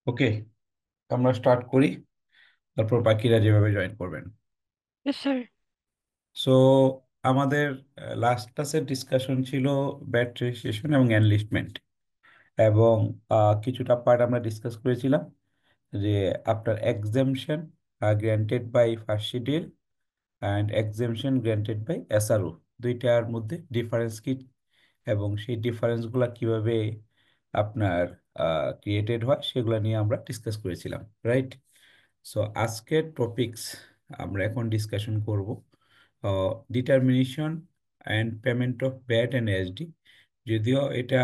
ওকে, আমরা স্টার্ট করি, তারপর বাকিরা যেভাবে জয়েন করবেন। Yes, sir. সো আমাদের লাস্ট ক্লাসের ডিসকাশন ছিল ব্যাট রেজিস্ট্রেশন এবং এনলিস্টমেন্ট, এবং কিছুটা পার্ট আমরা ডিসকাস করেছিলাম যে আপনার exemption granted by first schedule and exemption granted by SRO, দুইটার মধ্যে ডিফারেন্স কি এবং সেই ডিফারেন্সগুলো কিভাবে আপনার ক্রিয়েটেড হয় সেগুলো নিয়ে আমরা ডিসকাস করেছিলাম, রাইট? সো আজকের টপিকস আমরা এখন ডিসকাশন করব determination and payment of VAT and SD. যদিও এটা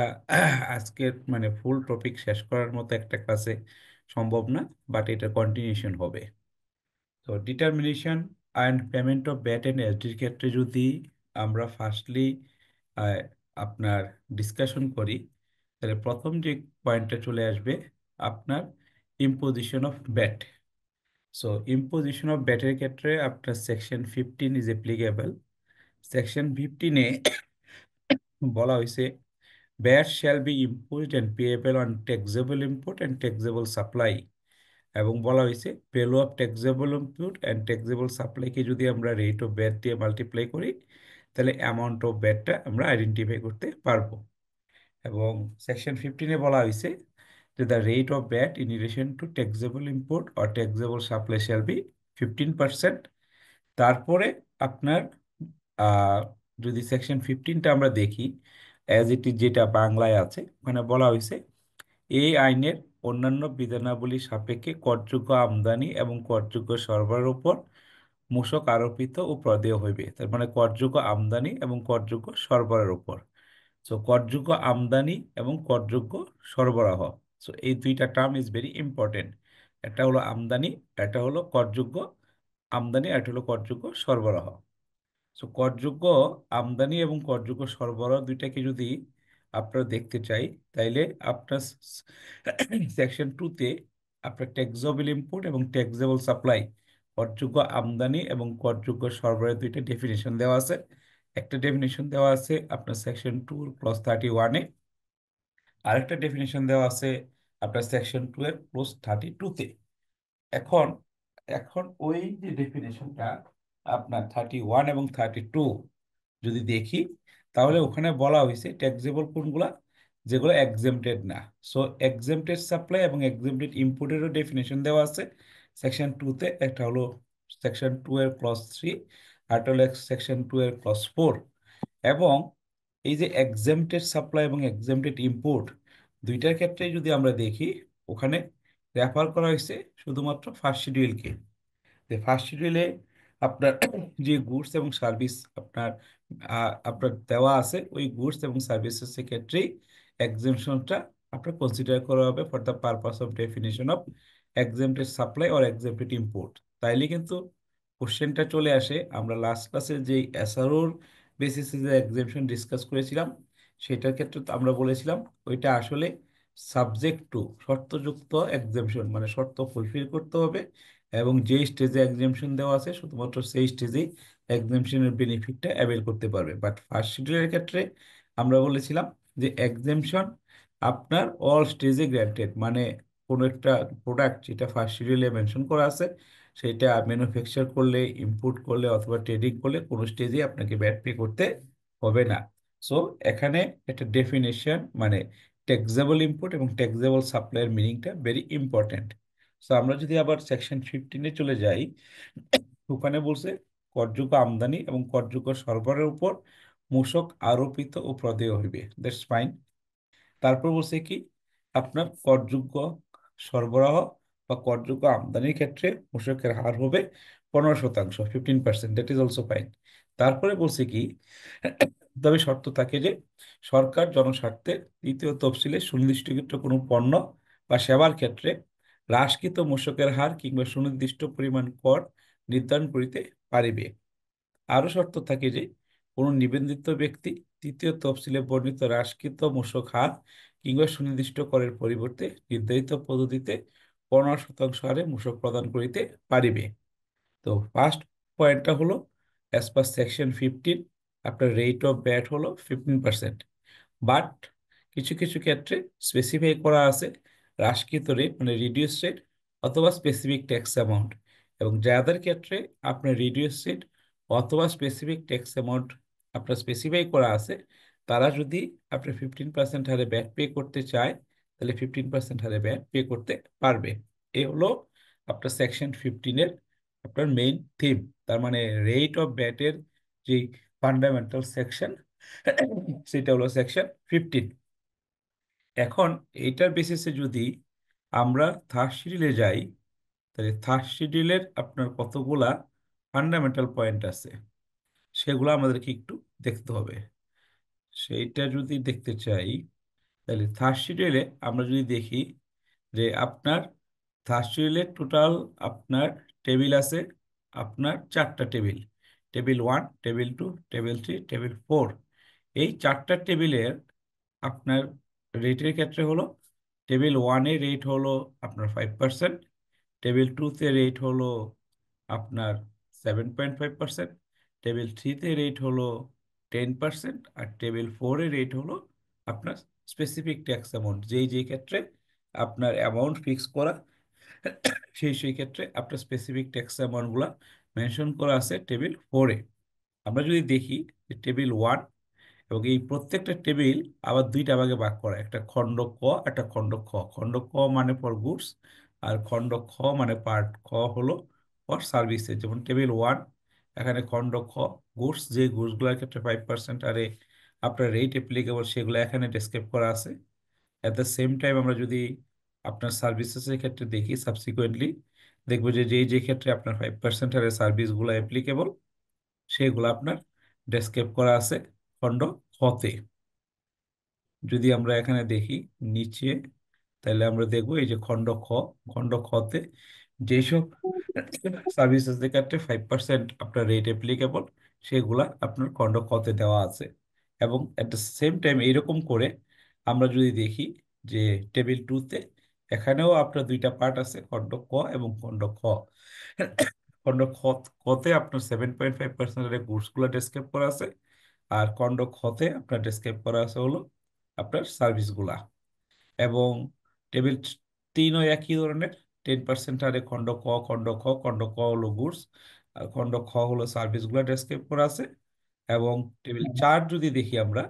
আজকের মানে ফুল টপিক শেষ করার মতো একটা ক্লাসে সম্ভব না, বাট এটা কন্টিনিউশন হবে। তো determination and payment of VAT and এসডির ক্ষেত্রে যদি আমরা ফার্স্টলি আপনার ডিসকাশন করি, তাহলে প্রথম যে পয়েন্টটা চলে আসবে আপনার imposition of VAT. So imposition of ব্যাটের ক্ষেত্রে আপনার সেকশন 15 ইজ অ্যাপ্লিকেবল। সেকশন 15-এ বলা হয়েছে VAT shall be imposed and payable on taxable import and taxable supply, এবং বলা হয়েছে value of taxable input and taxable সাপ্লাইকে যদি আমরা রেট অফ ব্যাট দিয়ে মাল্টিপ্লাই করি, তাহলে অ্যামাউন্ট অফ ব্যাটটা আমরা আইডেন্টিফাই করতে পারবো। এবং সেকশন 15-এ বলা হয়েছে যে the rate of bat in relation to taxable import or taxable supply shall be 15%। তারপরে আপনার আহ, যদি সেকশন 15টা আমরা দেখি অ্যাজ ইট ইজ, যেটা বাংলায় আছে, ওখানে বলা হয়েছে এই আইনের অন্যান্য বিধানাবলী সাপেক্ষে করযোগ্য আমদানি এবং করযোগ্য সরবরাহের উপর মূসক আরোপিত ও প্রদেয় হইবে। তার মানে করযোগ্য আমদানি এবং করযোগ্য সরবরাহের উপর। সো করযোগ্য আমদানি এবং করযোগ্য সরবরাহ, সো এই দুইটা টার্ম ইজ ভেরি ইম্পর্টেন্ট। একটা হলো আমদানি, একটা হলো করযোগ্য আমদানি, আর একটা হলো করযোগ্য সরবরাহ। সো করযোগ্য আমদানি এবং করযোগ্য সরবরাহ দুইটাকে যদি আপনারা দেখতে চাই, তাইলে আপনার সেকশন 2-তে আপনার ট্যাক্সেবল ইম্পোর্ট এবং ট্যাক্সেবল সাপ্লাই, করযোগ্য আমদানি এবং করযোগ্য সরবরাহের দুইটা ডেফিনেশন দেওয়া আছে। একটা ডেফিনেশন দেওয়া আছে আপনার সেকশন 2 ক্লজ 31-এ, আরেকটা ডেফিনেশন দেওয়া আছে আপনার সেকশন 2 এর ক্লজ 32-তে। এখন এখন ওই যে ডেফিনেশনটা আপনার 31 এবং 32 যদি দেখি, তাহলে ওখানে বলা হয়েছে ট্যাক্সেবল কোনগুলা, যেগুলো এক্সেমটেড না। সো এক্সেমটেড সাপ্লাই এবং এক্সেমটেড ইম্পোর্টেরও ডেফিনেশন দেওয়া আছে সেকশন 2-তে। একটা হলো সেকশন 2 এর ক্লজ 3, আর একটা হলো সেকশন 2 এর ক্লজ 4। এবং এই যে এক্সেমটেড সাপ্লাই এবং এক্সেমটেড ইম্পোর্ট দুইটার ক্ষেত্রে যদি আমরা দেখি, ওখানে রেফার করা হয়েছে শুধুমাত্র ফার্স্ট শিডিউলকে। যে ফার্স্ট শিডিউলে আপনার যে গুডস এবং সার্ভিস আপনার দেওয়া আছে, ওই গুডস এবং সার্ভিসেস এর ক্ষেত্রেই এক্সেমশনটা আপনার কনসিডার করা হবে for the purpose of definition of exempted supply or exempted import. তাইলে কিন্তু কোশ্চেনটা চলে আসে, আমরা লাস্ট ক্লাসে যে এসআরওর বেসিসে যে এক্সেমশন ডিসকাস করেছিলাম, সেটার ক্ষেত্রে তো আমরা বলেছিলাম ওইটা আসলে সাবজেক্ট টু শর্তযুক্ত এক্সেমশন, মানে শর্ত ফুলফিল করতে হবে, এবং যে স্টেজে এক্সামশন দেওয়া আছে শুধুমাত্র সেই স্টেজেই এক্সামশনের বেনিফিটটা অ্যাভেল করতে পারবে। বাট ফার্স্ট শিডিউলের ক্ষেত্রে আমরা বলেছিলাম যে এক্সামশন আপনার অল স্টেজে গ্র্যান্টেড, মানে কোনো একটা প্রোডাক্ট যেটা ফার্স্ট শিডিউলে মেনশন করা আছে, সেটা ম্যানুফ্যাকচার করলে, ইম্পোর্ট করলে অথবা ট্রেডিং করলে কোনো স্টেজে আপনাকে ব্যাট পে করতে হবে না। সো এখানে একটা ডেফিনেশন, মানে ট্যাক্সেবল ইম্পোর্ট এবং ট্যাক্সেবল সাপ্লাইয়ের মিনিংটা ভেরি ইম্পর্ট্যান্ট। তো আমরা যদি আবার সেকশন 15-এ চলে যাই, ওখানে বলছে করযোগ্য আমদানি এবং করযোগ্য সরবরাহের উপর মূসক আরোপিত ও প্রদেয় হইবে, দ্যাটস ফাইন। তারপর বলছে কি আপনার করযোগ্য সরবরাহ বা করযোগ্য আমদানির ক্ষেত্রে মূসকের হার হবে 15%, 15%, দ্যাট ইজ অলসো ফাইন। তারপরে বলছে কি তবে শর্ত থাকে যে সরকার জনস্বার্থে দ্বিতীয় তফসিলে সুনির্দিষ্টকৃত কোনো পণ্য বা সেবার ক্ষেত্রে হ্রাসকৃত মূসকের হার কিংবা সুনির্দিষ্ট পরিমাণ কর নির্ধারণ করিতে পারিবে। আরও শর্ত থাকে যে কোনো নিবন্ধিত ব্যক্তি তৃতীয় তফসিলে বর্ণিত হ্রাসকৃত মূসক হার কিংবা সুনির্দিষ্ট করের পরিবর্তে নির্ধারিত পদ্ধতিতে 15% হারে মূসক প্রদান করিতে পারিবে। তো ফার্স্ট পয়েন্টটা হলো অ্যাজ পার সেকশন 15 আপনার রেট অফ ব্যাট হলো 15%, বাট কিছু কিছু ক্ষেত্রে স্পেসিফাই করা আছে হ্রাসকৃত রেট মানে রিডিউস রেট অথবা স্পেসিফিক ট্যাক্স অ্যামাউন্ট, এবং যাদের ক্ষেত্রে আপনার রিডিউস রেট অথবা স্পেসিফিক ট্যাক্স অ্যামাউন্ট আপনার স্পেসিফাই করা আছে, তারা যদি আপনার 15% হারে ব্যাট পে করতে চায়, তাহলে 15% হারে ব্যাট পে করতে পারবে। এই হলো আপনার সেকশন 15-এর আপনার মেইন থিম। তার মানে রেট অফ ব্যাটের যে ফান্ডামেন্টাল সেকশন, সেটা হলো সেকশন 15। এখন এইটার বেসিসে যদি আমরা থার্ড শিডিউলে যাই, তাহলে থার্ড শিডিউলের আপনার কতগুলা ফান্ডামেন্টাল পয়েন্ট আছে, সেগুলো আমাদেরকে একটু দেখতে হবে। সেইটা যদি দেখতে চাই, তাহলে থার্ড শিডিউলে আমরা যদি দেখি যে আপনার থার্ড শিডিউলে টোটাল আপনার টেবিল আছে আপনার 4টা table. Table 1, table 2, table 3, table 4। এই 4টা টেবিলের আপনার রেটের ক্ষেত্রে হলো, টেবিল 1-এ রেট হলো আপনার 5%, টেবিল 2-তে রেট হলো আপনার 7.5%, টেবিল 3-তে রেট হলো 10%, আর টেবিল 4-এ রেট হলো আপনার স্পেসিফিক ট্যাক্স অ্যামাউন্ট। যেই যেই ক্ষেত্রে আপনার অ্যামাউন্ট ফিক্স করা, সেই সেই ক্ষেত্রে আপনার স্পেসিফিক ট্যাক্স অ্যামাউন্টগুলো মেনশন করা আছে টেবিল 4-এ। আমরা যদি দেখি যে টেবিল 1, এবং এই প্রত্যেকটা টেবিল আবার দুইটা ভাগে ভাগ করা, একটা খণ্ড ক, একটা খণ্ড খ। খণ্ড ক মানে ফর গুডস, আর খণ্ড খ মানে পার্ট। খ হলো ফর সার্ভিসেস। যেমন টেবিল 1, এখানে খণ্ড খ গুডস, যে গুডসগুলোর ক্ষেত্রে 5% আরে আপনার রেট অ্যাপ্লিকেবল, সেগুলো এখানে ডেসক্রাইব করা আছে। অ্যাট দ্য সেম টাইম আমরা যদি আপনার সার্ভিসেসের ক্ষেত্রে দেখি সাবসিকুয়েন্টলি, দেখবো যে যেই যে ক্ষেত্রে আপনার 5% আরে সার্ভিসগুলো অ্যাপ্লিকেবল, সেগুলো আপনার ডেসক্রাইব করা আছে খণ্ড খতে। যদি আমরা এখানে দেখি নিচে, তাহলে আমরা দেখবো এই যে খণ্ড খ, খণ্ড খতে যেসব সার্ভিসেসের ক্ষেত্রে 5% আপনার রেট অ্যাপ্লিকেবল, সেগুলা আপনার খণ্ড খতে দেওয়া আছে। এবং অ্যাট দ্য সেম টাইম এইরকম করে আমরা যদি দেখি যে টেবিল 2-তে, এখানেও আপনার দুইটা পার্ট আছে, খণ্ড ক এবং খণ্ড খ। খণ্ড খতে আপনার 7.5% এর গুডসগুলো ডেসক্রাইব করা আছে, আর খণ্ড খতে আপনার ডেসক্রাইব করা আছে হলো আপনার সার্ভিসগুলা। এবং টেবিল 3-ও একই ধরনের, 10% হারে খণ্ড ক, খণ্ড খ। খণ্ড ক হলো গুডস, আর খণ্ড খ হলো সার্ভিসগুলো ডেসক্রাইব করা আছে। এবং টেবিল 4 যদি দেখি আমরা,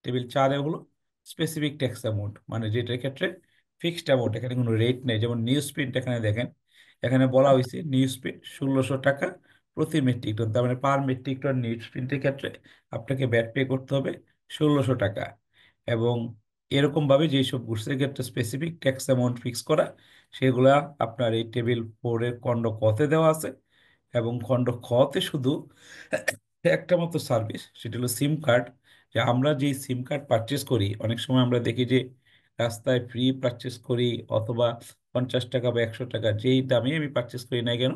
টেবিল 4-এ হলো স্পেসিফিক ট্যাক্স অ্যামাউন্ট, মানে যেটার ক্ষেত্রে ফিক্সড অ্যামাউন্ট, এখানে কোনো রেট নেই। যেমন নিউজ প্রিন্ট এখানে দেখেন, এখানে বলা হয়েছে নিউজ প্রিন্ট 1600 টাকা প্রতি মেট্রিক টন। তার মানে পার মেট্রিক টন নিউজ প্রিন্টের ক্ষেত্রে আপনাকে ব্যাট পে করতে হবে 1600 টাকা। এবং এরকম ভাবে যেসব গুডসের ক্ষেত্রে স্পেসিফিক ট্যাক্স অ্যামাউন্ট ফিক্স করা, সেগুলা আপনার এই টেবিল 4-এর খণ্ড কতে দেওয়া আছে। এবং খণ্ড খতে শুধু একটা মতো সার্ভিস, সেটা হলো সিম কার্ড। যে আমরা যে সিম কার্ড পারচেস করি, অনেক সময় আমরা দেখি যে রাস্তায় ফ্রি পারচেস করি, অথবা 50 টাকা বা 100 টাকা, যেই দামে আমি পারচেস করি না কেন,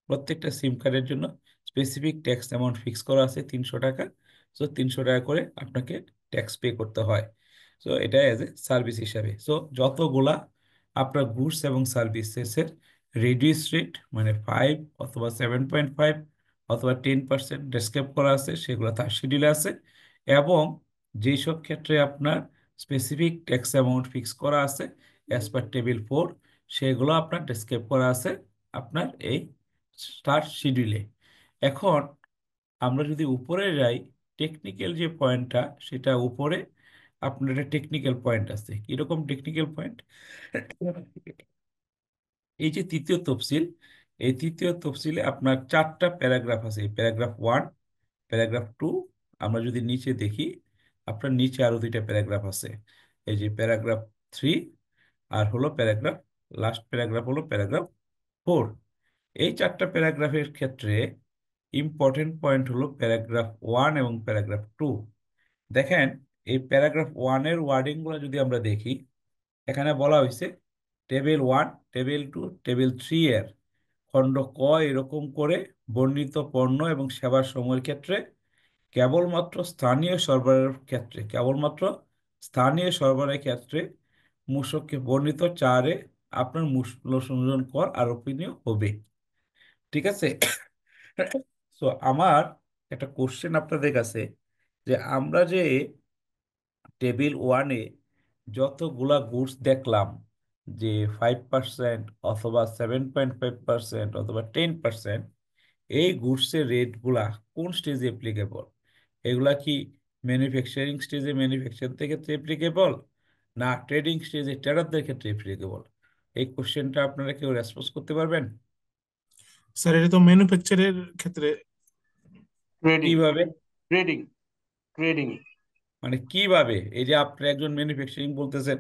প্রত্যেকটা সিম কার্ডের জন্য স্পেসিফিক ট্যাক্স অ্যামাউন্ট ফিক্স করা আছে 300 টাকা। সো 300 টাকা করে আপনাকে ট্যাক্স পে করতে হয়। সো এটা এজ এ সার্ভিস হিসাবে। সো যতগুলা আপনার গুডস এবং সার্ভিসেসের রিডিউস রেট মানে 5 অথবা 7.5 অথবা 10% ডেসক্রাইব করা আছে, সেগুলো তার শিডিউলে আছে। এবং যেসব ক্ষেত্রে আপনার স্পেসিফিক ট্যাক্স অ্যামাউন্ট ফিক্স করা আছে অ্যাজ পার টেবিল 4, সেগুলো আপনার ডেসক্রাইব করা আছে আপনার এই স্টার শিডিউলে। এখন আমরা যদি উপরে যাই, টেকনিক্যাল যে পয়েন্টটা, সেটা উপরে আপনার একটা টেকনিক্যাল পয়েন্ট আছে। কিরকম টেকনিক্যাল পয়েন্ট? এই যে তৃতীয় তফসিল, এই তৃতীয় তফসিলে আপনার 4টা প্যারাগ্রাফ আছে। Paragraph 1, paragraph 2। আমরা যদি নিচে দেখি, আপনার নিচে আরো দুইটা প্যারাগ্রাফ আছে। এই যে প্যারাগ্রাফ 3, আর হলো প্যারাগ্রাফ, লাস্ট প্যারাগ্রাফ হলো প্যারাগ্রাফ 4। এই 4টা প্যারাগ্রাফের ক্ষেত্রে ইম্পর্টেন্ট পয়েন্ট হলো প্যারাগ্রাফ 1 এবং প্যারাগ্রাফ 2। দেখেন, এই প্যারাগ্রাফ 1-এর ওয়ার্ডিং গুলো যদি আমরা দেখি, এখানে বলা হয়েছে টেবিল 1, টেবিল 2, টেবিল 3 এর খণ্ড ক এরকম করে বর্ণিত পণ্য এবং সেবার সময়ের ক্ষেত্রে কেবলমাত্র স্থানীয় সরবরাহের ক্ষেত্রে, কেবলমাত্র স্থানীয় সরবরাহের ক্ষেত্রে মূসককে বর্ণিত 4-এ আপনার মূল্য সংযোজন কর আরোপনীয় হবে। ঠিক আছে? সো আমার একটা কোশ্চেন আপনাদের কাছে, যে আমরা যে টেবিল 1-এ যতগুলা গুডস দেখলাম, যে 5% অথবা 7.5% অথবা 10%, এই গুডসের রেটগুলা কোন স্টেজে অ্যাপ্লিকেবল? এগুলা কি ম্যানুফ্যাকচারিং স্টেজে ম্যানুফ্যাকচারদের ক্ষেত্রে অ্যাপ্লিকেবল, না ট্রেডিং স্টেজে ট্রেডারদের ক্ষেত্রে অ্যাপ্লিকেবল? এই কোশ্চেনটা আপনারা কেউ রেসপন্স করতে পারবেন? স্যার এটা তো ম্যানুফ্যাকচারের ক্ষেত্রে। ট্রেডিং, কিভাবে? Trading, trading. মানে কিভাবে? এই যে আপনি একজন ম্যানুফ্যাকচারিং বলতেছেন,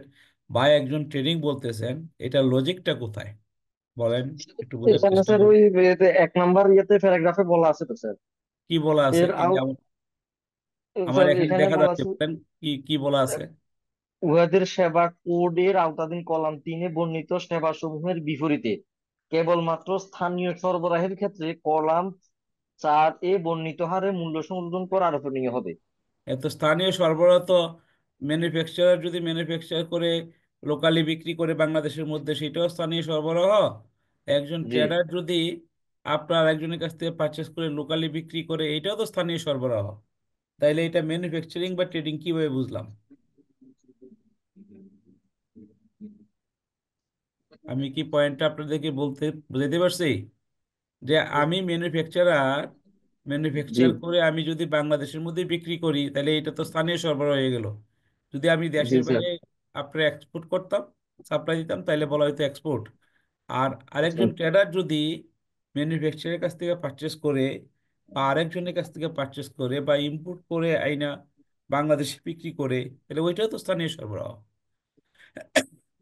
ভাই একজন ট্রেডিং বলতেছেন, এটা লজিকটা কোথায় বলেন, একটু বোঝার এখানে চেষ্টা স্যার করুন। ওই ইয়েতে 1 নাম্বার ইয়েতে প্যারাগ্রাফে বলা আছে তো স্যার। কি বলা আছে এর এই যে আউট আমার স্যার এখানে এখানে দেখা বলা যাচ্ছে, আছে বলেন কি কি বলা আছে। উহাদের সেবা কোডের আওতাধীন কলাম 3-এ বর্ণিত সেবা সমূহের বিপরীতে কেবলমাত্র স্থানীয় সরবরাহের ক্ষেত্রে কলাম 4-এ বর্ণিত হারে মূল্য সংযোজন করা আরোপনীয় হবে। এত স্থানীয় সরবরাহ তো ম্যানুফ্যাকচারার যদি ম্যানুফ্যাকচার করে লোকালি বিক্রি করে বাংলাদেশের মধ্যে, সেটাও স্থানীয় সরবরাহ। একজন জি ট্রেডার যদি আপনার একজনের কাছ থেকে পারচেস করে লোকালি বিক্রি করে, এটাও তো স্থানীয় সরবরাহ। তাইলে এটা ম্যানুফ্যাকচারিং বা ট্রেডিং কিভাবে বুঝলাম? আমি কি পয়েন্টটা আপনাদেরকে বলতে বুঝাইতে পারছি? যে আমি ম্যানুফ্যাকচারার, জি ম্যানুফ্যাকচার করে আমি যদি বাংলাদেশের মধ্যে বিক্রি করি, তাহলে এটা তো স্থানীয় সরবরাহ হয়ে গেল। যদি আমি জি দেশের স্যার। বাইরে আপনার এক্সপোর্ট করতাম, সাপ্লাই দিতাম, তাহলে বলা হতো এক্সপোর্ট। আর আরেকজন ট্রেডার যদি ম্যানুফ্যাকচারের কাছ থেকে পারচেস করে বা আরেকজনের কাছ থেকে পারচেস করে বা ইম্পোর্ট করে আইনা বাংলাদেশে বিক্রি করে, তাহলে ওইটাও তো স্থানীয় সরবরাহ।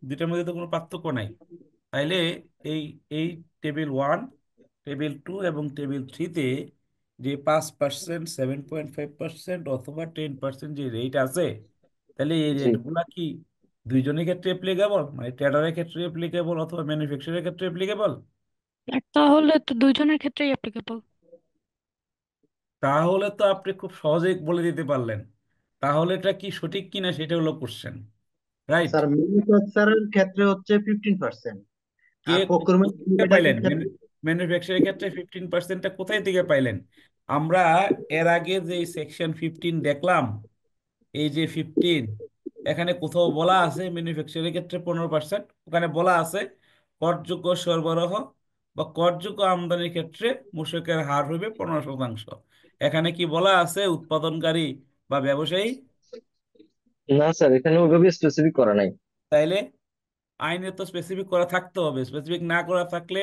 দুটার মধ্যে তো কোনো পার্থক্য নাই। তাইলে এই এই টেবিল 1, টেবিল 2 এবং টেবিল 3-তে যে 5%, 7.5% অথবা 10% যে রেট আছে, তাহলে এই জি রেটগুলা কি দুইজনের ক্ষেত্রে অ্যাপ্লিকেবল, মানে ট্রেডারের ক্ষেত্রে অ্যাপ্লিকেবল অথবা ম্যানুফ্যাকচারের ক্ষেত্রে অ্যাপ্লিকেবল? তাহলে তো দুইজনের ক্ষেত্রেই অ্যাপ্লিকেবল। তাহলে তো আপনি খুব সহজেই বলে দিতে পারলেন। তাহলে এটা কি সঠিক কিনা সেটা হলো কোশ্চেন, রাইট? স্যার ম্যানুফ্যাকচারের ক্ষেত্রে হচ্ছে 15%, কে আর প্রকিউরমেন্ট কোথায় লিমিটেডের পাইলেন? ক্ষেত্রে। ম্যানুফ্যাকচারের ক্ষেত্রে 15%টা কোথায় থেকে পাইলেন? আমরা এর আগে যে সেকশন 15 দেখলাম, এই যে 15, এখানে কোথাও বলা আছে ম্যানুফ্যাকচারের ক্ষেত্রে 15%? ওখানে বলা আছে করযোগ্য সরবরাহ বা করযোগ্য আমদানির ক্ষেত্রে মূসকের হার হবে 15%। এখানে কি বলা আছে উৎপাদনকারী বা ব্যবসায়ী? না স্যার, এখানে ওইভাবে স্পেসিফিক করা নাই। তাইলে আইনে তো স্পেসিফিক করা থাকতে হবে। স্পেসিফিক না করা থাকলে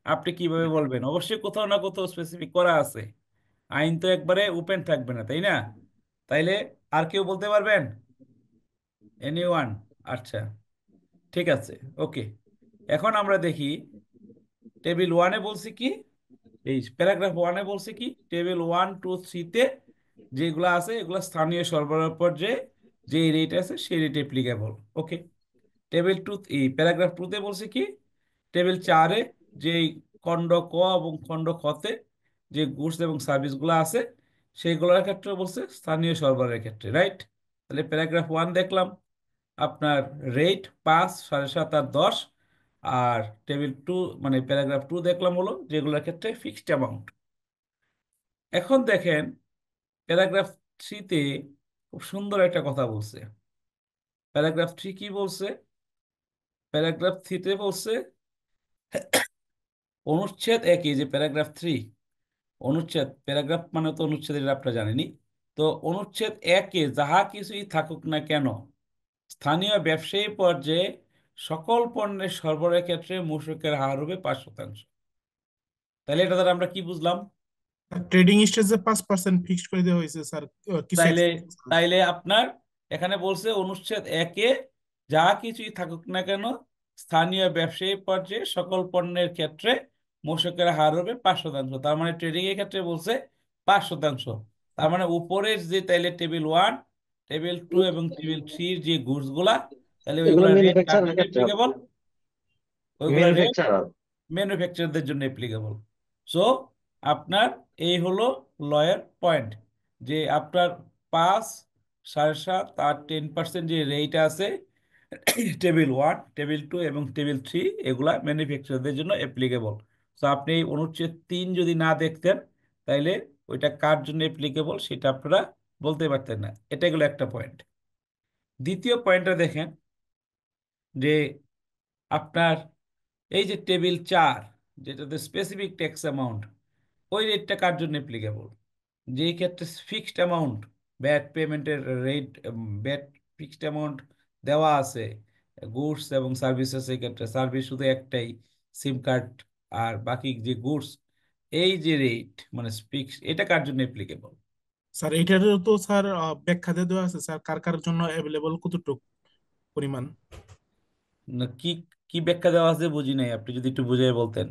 আপনি কিভাবে বলবেন? অবশ্যই কোথাও না কোথাও স্পেসিফিক করা আছে। আইন তো একবারে ওপেন থাকবে না, তাই না? তাইলে আর কেউ বলতে পারবেন? এনিওয়ান? আচ্ছা, ঠিক আছে, ওকে। এখন আমরা দেখি টেবিল 1-এ বলছি কি, এই প্যারাগ্রাফ 1-এ বলছি কি, টেবিল 1, 2, 3-তে যেগুলো আছে এগুলো স্থানীয় সরবরাহ পর্যায়ে যে রেট আছে সেই রেট অ্যাপ্লিকেবল। ওকে। টেবিল 2, এই প্যারাগ্রাফ 2-তে বলছে কি, টেবিল 4-এ যে খণ্ড ক এবং খণ্ড খতে যে গুডস এবং সার্ভিসগুলো আছে সেইগুলোর ক্ষেত্রে বলছে স্থানীয় সরবরাহের ক্ষেত্রে, রাইট? তাহলে প্যারাগ্রাফ 1 দেখলাম আপনার রেট 5, 7.5 আর 10। আর টেবিল 2 মানে প্যারাগ্রাফ 2 দেখলাম হলো যেগুলোর ক্ষেত্রে ফিক্সড অ্যামাউন্ট। এখন দেখেন প্যারাগ্রাফ 3-তে খুব সুন্দর একটা কথা বলছে। প্যারাগ্রাফ 3 কি বলছে? প্যারাগ্রাফ 3-তে বলছে অনুচ্ছেদ 1, যে প্যারাগ্রাফ 3, অনুচ্ছেদ, প্যারাগ্রাফ মানে তো অনুচ্ছেদ, এটা আপনারা জানেনই। তো অনুচ্ছেদ 1-এ যাহা কিছুই থাকুক না কেন, স্থানীয় ব্যবসায়ী পর্যায়ে সকল পণ্যের সরবরাহের ক্ষেত্রে মূসকের হার হবে 5%। তাহলে এটা দ্বারা আমরা কি বুঝলাম? ট্রেডিং স্টেজে 5% ফিক্সড করে দেওয়া হয়েছে স্যার। কিছু তাইলে exception আছে। তাইলে আপনার এখানে বলছে অনুচ্ছেদ 1-এ যা কিছুই থাকুক না কেন স্থানীয় ব্যবসায়ী পর্যায়ে সকল পণ্যের ক্ষেত্রে মূসকের হার হবে 5%। তার মানে ট্রেডিং এর ক্ষেত্রে বলছে 5%। তার মানে উপরের যে তাইলে টেবিল 1, টেবিল 2 এবং টেবিল 3-র যে গুডস গুলা, তাহলে এগুলো ওইগুলা রেট কার ম্যানুফ্যাকচারের জন্য ক্ষেত্রে হবে। অ্যাপ্লিকেবল? ওইগুলা রেট ম্যানুফ্যাকচারার। ম্যানুফ্যাকচারদের জন্য অ্যাপ্লিকেবল। সো আপনার এই হলো লয়ের পয়েন্ট, যে আপনার 5, 7.5 আর 10% যে রেট আছে টেবিল 1, টেবিল 2 এবং টেবিল 3, এগুলা ম্যানুফ্যাকচারদের জন্য অ্যাপ্লিকেবল। তো আপনি এই অনুচ্ছেদ 3 যদি না দেখতেন, তাইলে ওইটা কার জন্য অ্যাপ্লিকেবল সেটা আপনারা বলতে পারতেন না। এটা গেলো একটা পয়েন্ট। দ্বিতীয় পয়েন্টটা দেখেন যে আপনার এই যে টেবিল 4, যেটাতে স্পেসিফিক ট্যাক্স অ্যামাউন্ট, ওই রেটটা কার জন্য অ্যাপ্লিকেবল? যেই ক্ষেত্রে ফিক্সড অ্যামাউন্ট ব্যাট পেমেন্টের রেট, ব্যাট ফিক্সড অ্যামাউন্ট দেওয়া আছে গুডস এবং সার্ভিসেস, এই ক্ষেত্রে সার্ভিস শুধু একটাই, সিম কার্ড, আর বাকি যে গুডস, এই যে রেট মানে ফিক্স, এটা কার জন্য অ্যাপ্লিকেবল? স্যার এটারও তো স্যার ব্যাখ্যা দিয়ে দেওয়া আছে স্যার, কার কার জন্য অ্যাভেলেবল কতটুকু পরিমাণ। না, কি কি ব্যাখ্যা দেওয়া আছে বুঝি নাই, আপনি যদি একটু বুঝিয়ে বলতেন।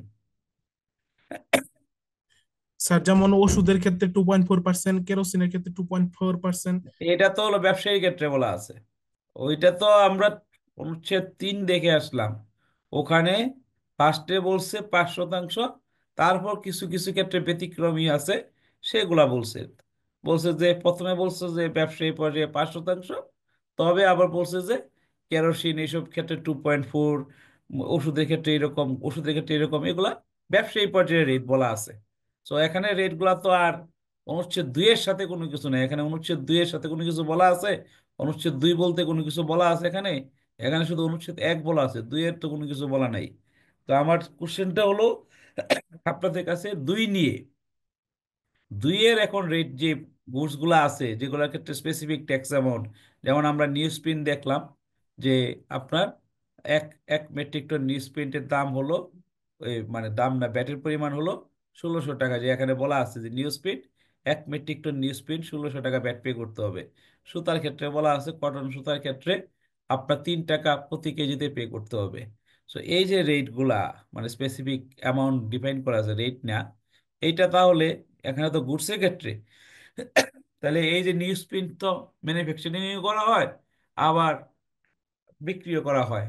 স্যার যেমন ওষুধের ক্ষেত্রে 2.4%, কেরোসিনের ক্ষেত্রে 2.4%। এটা তো হলো ব্যবসায়ীর ক্ষেত্রে বলা আছে, ওইটা তো আমরা অনুচ্ছেদ 3 দেখে আসলাম। ওখানে ফার্স্টে বলছে 5%, তারপর কিছু কিছু ক্ষেত্রে ব্যতিক্রমী আছে, সেগুলা বলছে। বলছে যে প্রথমে বলছে যে ব্যবসায়ী পর্যায়ে 5%, তবে আবার বলছে যে কেরোসিন এইসব ক্ষেত্রে 2.4, ওষুধের ক্ষেত্রে এরকম, ওষুধের ক্ষেত্রে এরকম, এগুলা ব্যবসায়ী পর্যায়ে রেট বলা আছে। তো এখানে রেটগুলা তো আর অনুচ্ছেদ 2 এর সাথে কোনো কিছু নেই, এখানে অনুচ্ছেদ 2 এর সাথে কোনো কিছু বলা আছে? অনুচ্ছেদ 2 বলতে কোনো কিছু বলা আছে এখানে? এখানে শুধু অনুচ্ছেদ 1 বলা আছে, 2 এর তো কোনো কিছু বলা নাই। তো আমার কোশ্চেনটা হলো আপনাদের কাছে 2 নিয়ে, 2 এর এখন রেট যে গুডস গুলা আছে যেগুলোর ক্ষেত্রে স্পেসিফিক ট্যাক্স অ্যামাউন্ট, যেমন আমরা নিউজ প্রিন্ট দেখলাম যে আপনার এক এক মেট্রিক টন নিউজ প্রিন্টের দাম হলো, মানে দাম না, ব্যাটের পরিমাণ হলো 1600 টাকা, যে এখানে বলা আছে যে news print, 1 metric ton news print 1600 টাকা ব্যাট পে করতে হবে। সুতার ক্ষেত্রে বলা আছে, কটন সুতার ক্ষেত্রে আপনার 3 টাকা প্রতি কেজিতে পে করতে হবে। সো এই যে রেটগুলা, মানে স্পেসিফিক অ্যামাউন্ট ডিফাইন করা আছে, রেট না, এইটা তাহলে এখানে তো গুডসের ক্ষেত্রে, তাহলে এই যে নিউজ প্রিন্ট তো ম্যানুফ্যাকচারিং করা হয়, আবার বিক্রিও করা হয়,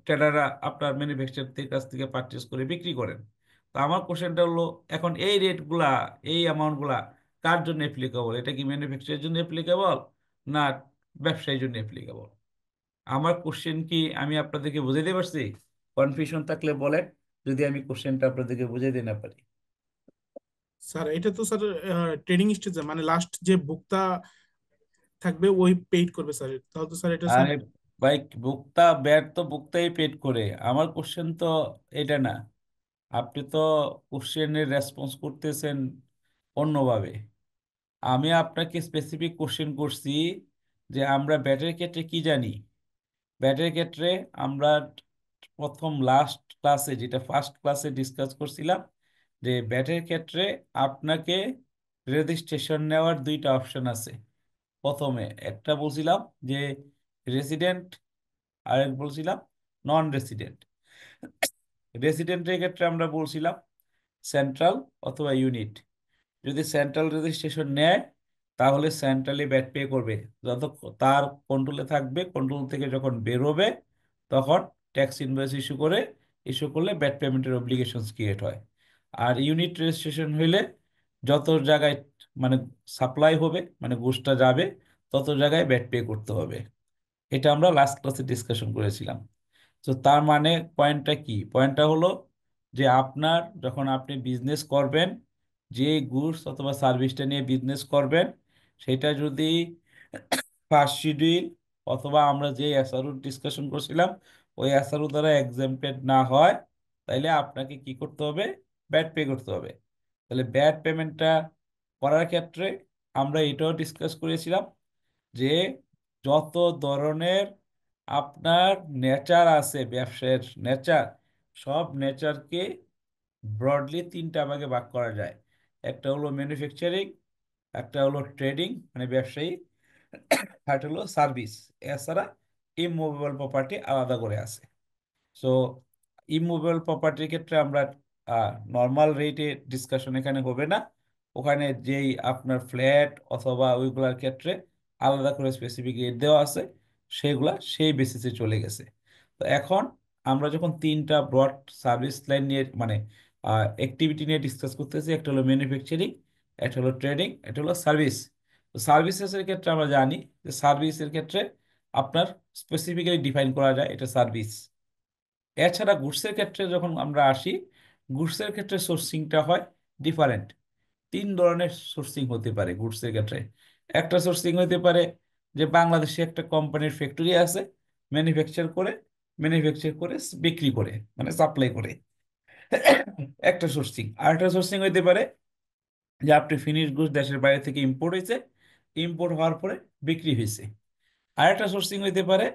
ট্রেডাররা আপনার ম্যানুফ্যাকচারদের কাছ থেকে পারচেস করে বিক্রি করেন। তো আমার কোশ্চেনটা হলো, এখন এই রেটগুলা, এই অ্যামাউন্টগুলা কার জন্য অ্যাপ্লিকেবল? এটা কি ম্যানুফ্যাকচারের জন্য অ্যাপ্লিকেবল, না ব্যবসায়ীর জন্য অ্যাপ্লিকেবল? আমার কোশ্চেন কি আমি আপনাদেরকে বুঝাইতে পারছি? কনফিউশন থাকলে বলেন, যদি আমি কোশ্চেনটা আপনাদেরকে বুঝাইতে না পারি। স্যার এটা তো স্যার ট্রেডিং স্টেজে মানে লাস্ট যে ভোক্তা থাকবে ওই পেইড করবে স্যার, তাহলে তো স্যার এটা স্যার। আরে ভাই, ভোক্তা ব্যাট তো ভোক্তাই পেড করে, আমার কোশ্চেন তো এটা না। আপনি তো কোশ্চেনের রেসপন্স করতেছেন অন্যভাবে। আমি আপনাকে স্পেসিফিক কোশ্চেন করছি যে আমরা ব্যাটের ক্ষেত্রে কি জানি। ব্যাটের ক্ষেত্রে আমরা প্রথম লাস্ট ক্লাসে, যেটা ফার্স্ট ক্লাসে ডিসকাস করছিলাম, যে ব্যাটের ক্ষেত্রে আপনাকে রেজিস্ট্রেশন নেওয়ার 2টা অপশন আছে। প্রথমে একটা বলছিলাম যে রেসিডেন্ট, আরেক বলছিলাম নন রেসিডেন্ট। রেসিডেন্টের ক্ষেত্রে আমরা বলছিলাম সেন্ট্রাল অথবা ইউনিট। যদি সেন্ট্রাল রেজিস্ট্রেশন নেয় তাহলে সেন্ট্রালি ব্যাট পে করবে, যত তার কন্ট্রোলে থাকবে, কন্ট্রোল থেকে যখন বেরোবে তখন ট্যাক্স ইনভয়েস ইস্যু করলে ব্যাট পেমেন্টের অব্লিগেশনস ক্রিয়েট হয়। আর ইউনিট রেজিস্ট্রেশন হইলে যত জায়গায় মানে সাপ্লাই হবে, মানে গুডসটা যাবে, তত জায়গায় ব্যাট পে করতে হবে। এটা আমরা লাস্ট ক্লাসে ডিসকাশন করেছিলাম। তো তার মানে পয়েন্টটা কি? পয়েন্টটা হলো যে আপনার যখন আপনি বিজনেস করবেন, যে গুডস অথবা সার্ভিসটা নিয়ে বিজনেস করবেন, সেটা যদি ফার্স্ট শিডিউল অথবা আমরা যে এসআরও ডিসকাশন করছিলাম ওই এসআরও দ্বারা এক্সেম্পটেড না হয়, তাইলে আপনাকে কি করতে হবে? ব্যাট পে করতে হবে। তাহলে ব্যাট পেমেন্টটা করার ক্ষেত্রে আমরা এটাও ডিসকাস করেছিলাম যে যত ধরনের আপনার নেচার আছে, ব্যবসায়ের নেচার, সব নেচারকে ব্রডলি 3টা ভাগে ভাগ করা যায়। একটা হলো ম্যানুফ্যাকচারিং, একটা হলো ট্রেডিং মানে ব্যবসায়ী, একটা হলো সার্ভিস। এছাড়া ইমুভেবল প্রপার্টি আলাদা করে আছে। সো ইমুভেবল প্রপার্টির ক্ষেত্রে আমরা নর্মাল রেটে ডিসকাশন এখানে হবে না, ওখানে যেই আপনার ফ্ল্যাট অথবা ওইগুলার ক্ষেত্রে আলাদা করে স্পেসিফিক রেট দেওয়া আছে, সেগুলা সেই বেসিসে চলে গেছে। তো এখন আমরা যখন 3টা ব্রড সার্ভিস লাইন নিয়ে মানে অ্যাক্টিভিটি নিয়ে ডিসকাস করতেছি, একটা হলো ম্যানুফ্যাকচারিং, একটা হলো ট্রেডিং, একটা হলো সার্ভিস। তো সার্ভিসেসের ক্ষেত্রে আমরা জানি যে সার্ভিসের ক্ষেত্রে আপনার স্পেসিফিক্যালি ডিফাইন করা যায় এটা সার্ভিস। এছাড়া গুডসের ক্ষেত্রে যখন আমরা আসি, গুডসের ক্ষেত্রে সোর্সিংটা হয় ডিফারেন্ট। 3 ধরনের সোর্সিং হতে পারে গুডসের ক্ষেত্রে। একটা সোর্সিং হতে পারে যে বাংলাদেশে একটা কোম্পানির ফ্যাক্টরি আছে, ম্যানুফ্যাকচার করে ম্যানুফ্যাকচার করে বিক্রি করে, মানে সাপ্লাই করে। একটা সোর্সিং। আরেকটা সোর্সিং হইতে পারে যে আপনি ফিনিশ গুডস দেশের বাইরে থেকে ইম্পোর্ট হয়েছে, ইম্পোর্ট হওয়ার পরে বিক্রি হয়েছে। আরেকটা সোর্সিং হইতে পারে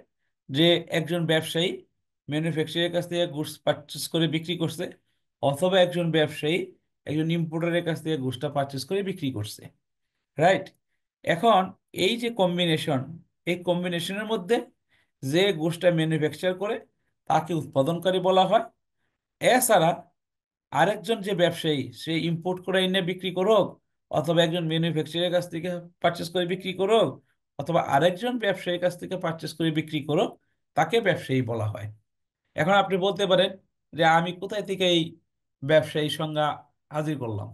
যে একজন ব্যবসায়ী ম্যানুফ্যাকচারের কাছ থেকে গুডস পারচেস করে বিক্রি করছে, অথবা একজন ব্যবসায়ী একজন ইম্পোর্টারের কাছ থেকে গুডসটা পারচেস করে বিক্রি করছে। রাইট? এখন এই যে কম্বিনেশন, এই কম্বিনেশনের মধ্যে যে গুডসটা ম্যানুফ্যাকচার করে তাকে উৎপাদনকারী বলা হয়। এছাড়া আরেকজন যে ব্যবসায়ী, সে ইম্পোর্ট করে এনে বিক্রি করুক, অথবা একজন ম্যানুফ্যাকচারের কাছ থেকে পারচেস করে বিক্রি করুক, অথবা আরেকজন ব্যবসায়ীর কাছ থেকে পারচেস করে বিক্রি করুক, তাকে ব্যবসায়ী বলা হয়। এখন আপনি বলতে পারেন যে আমি কোথায় থেকে এই ব্যবসায়ী সংজ্ঞা হাজির করলাম?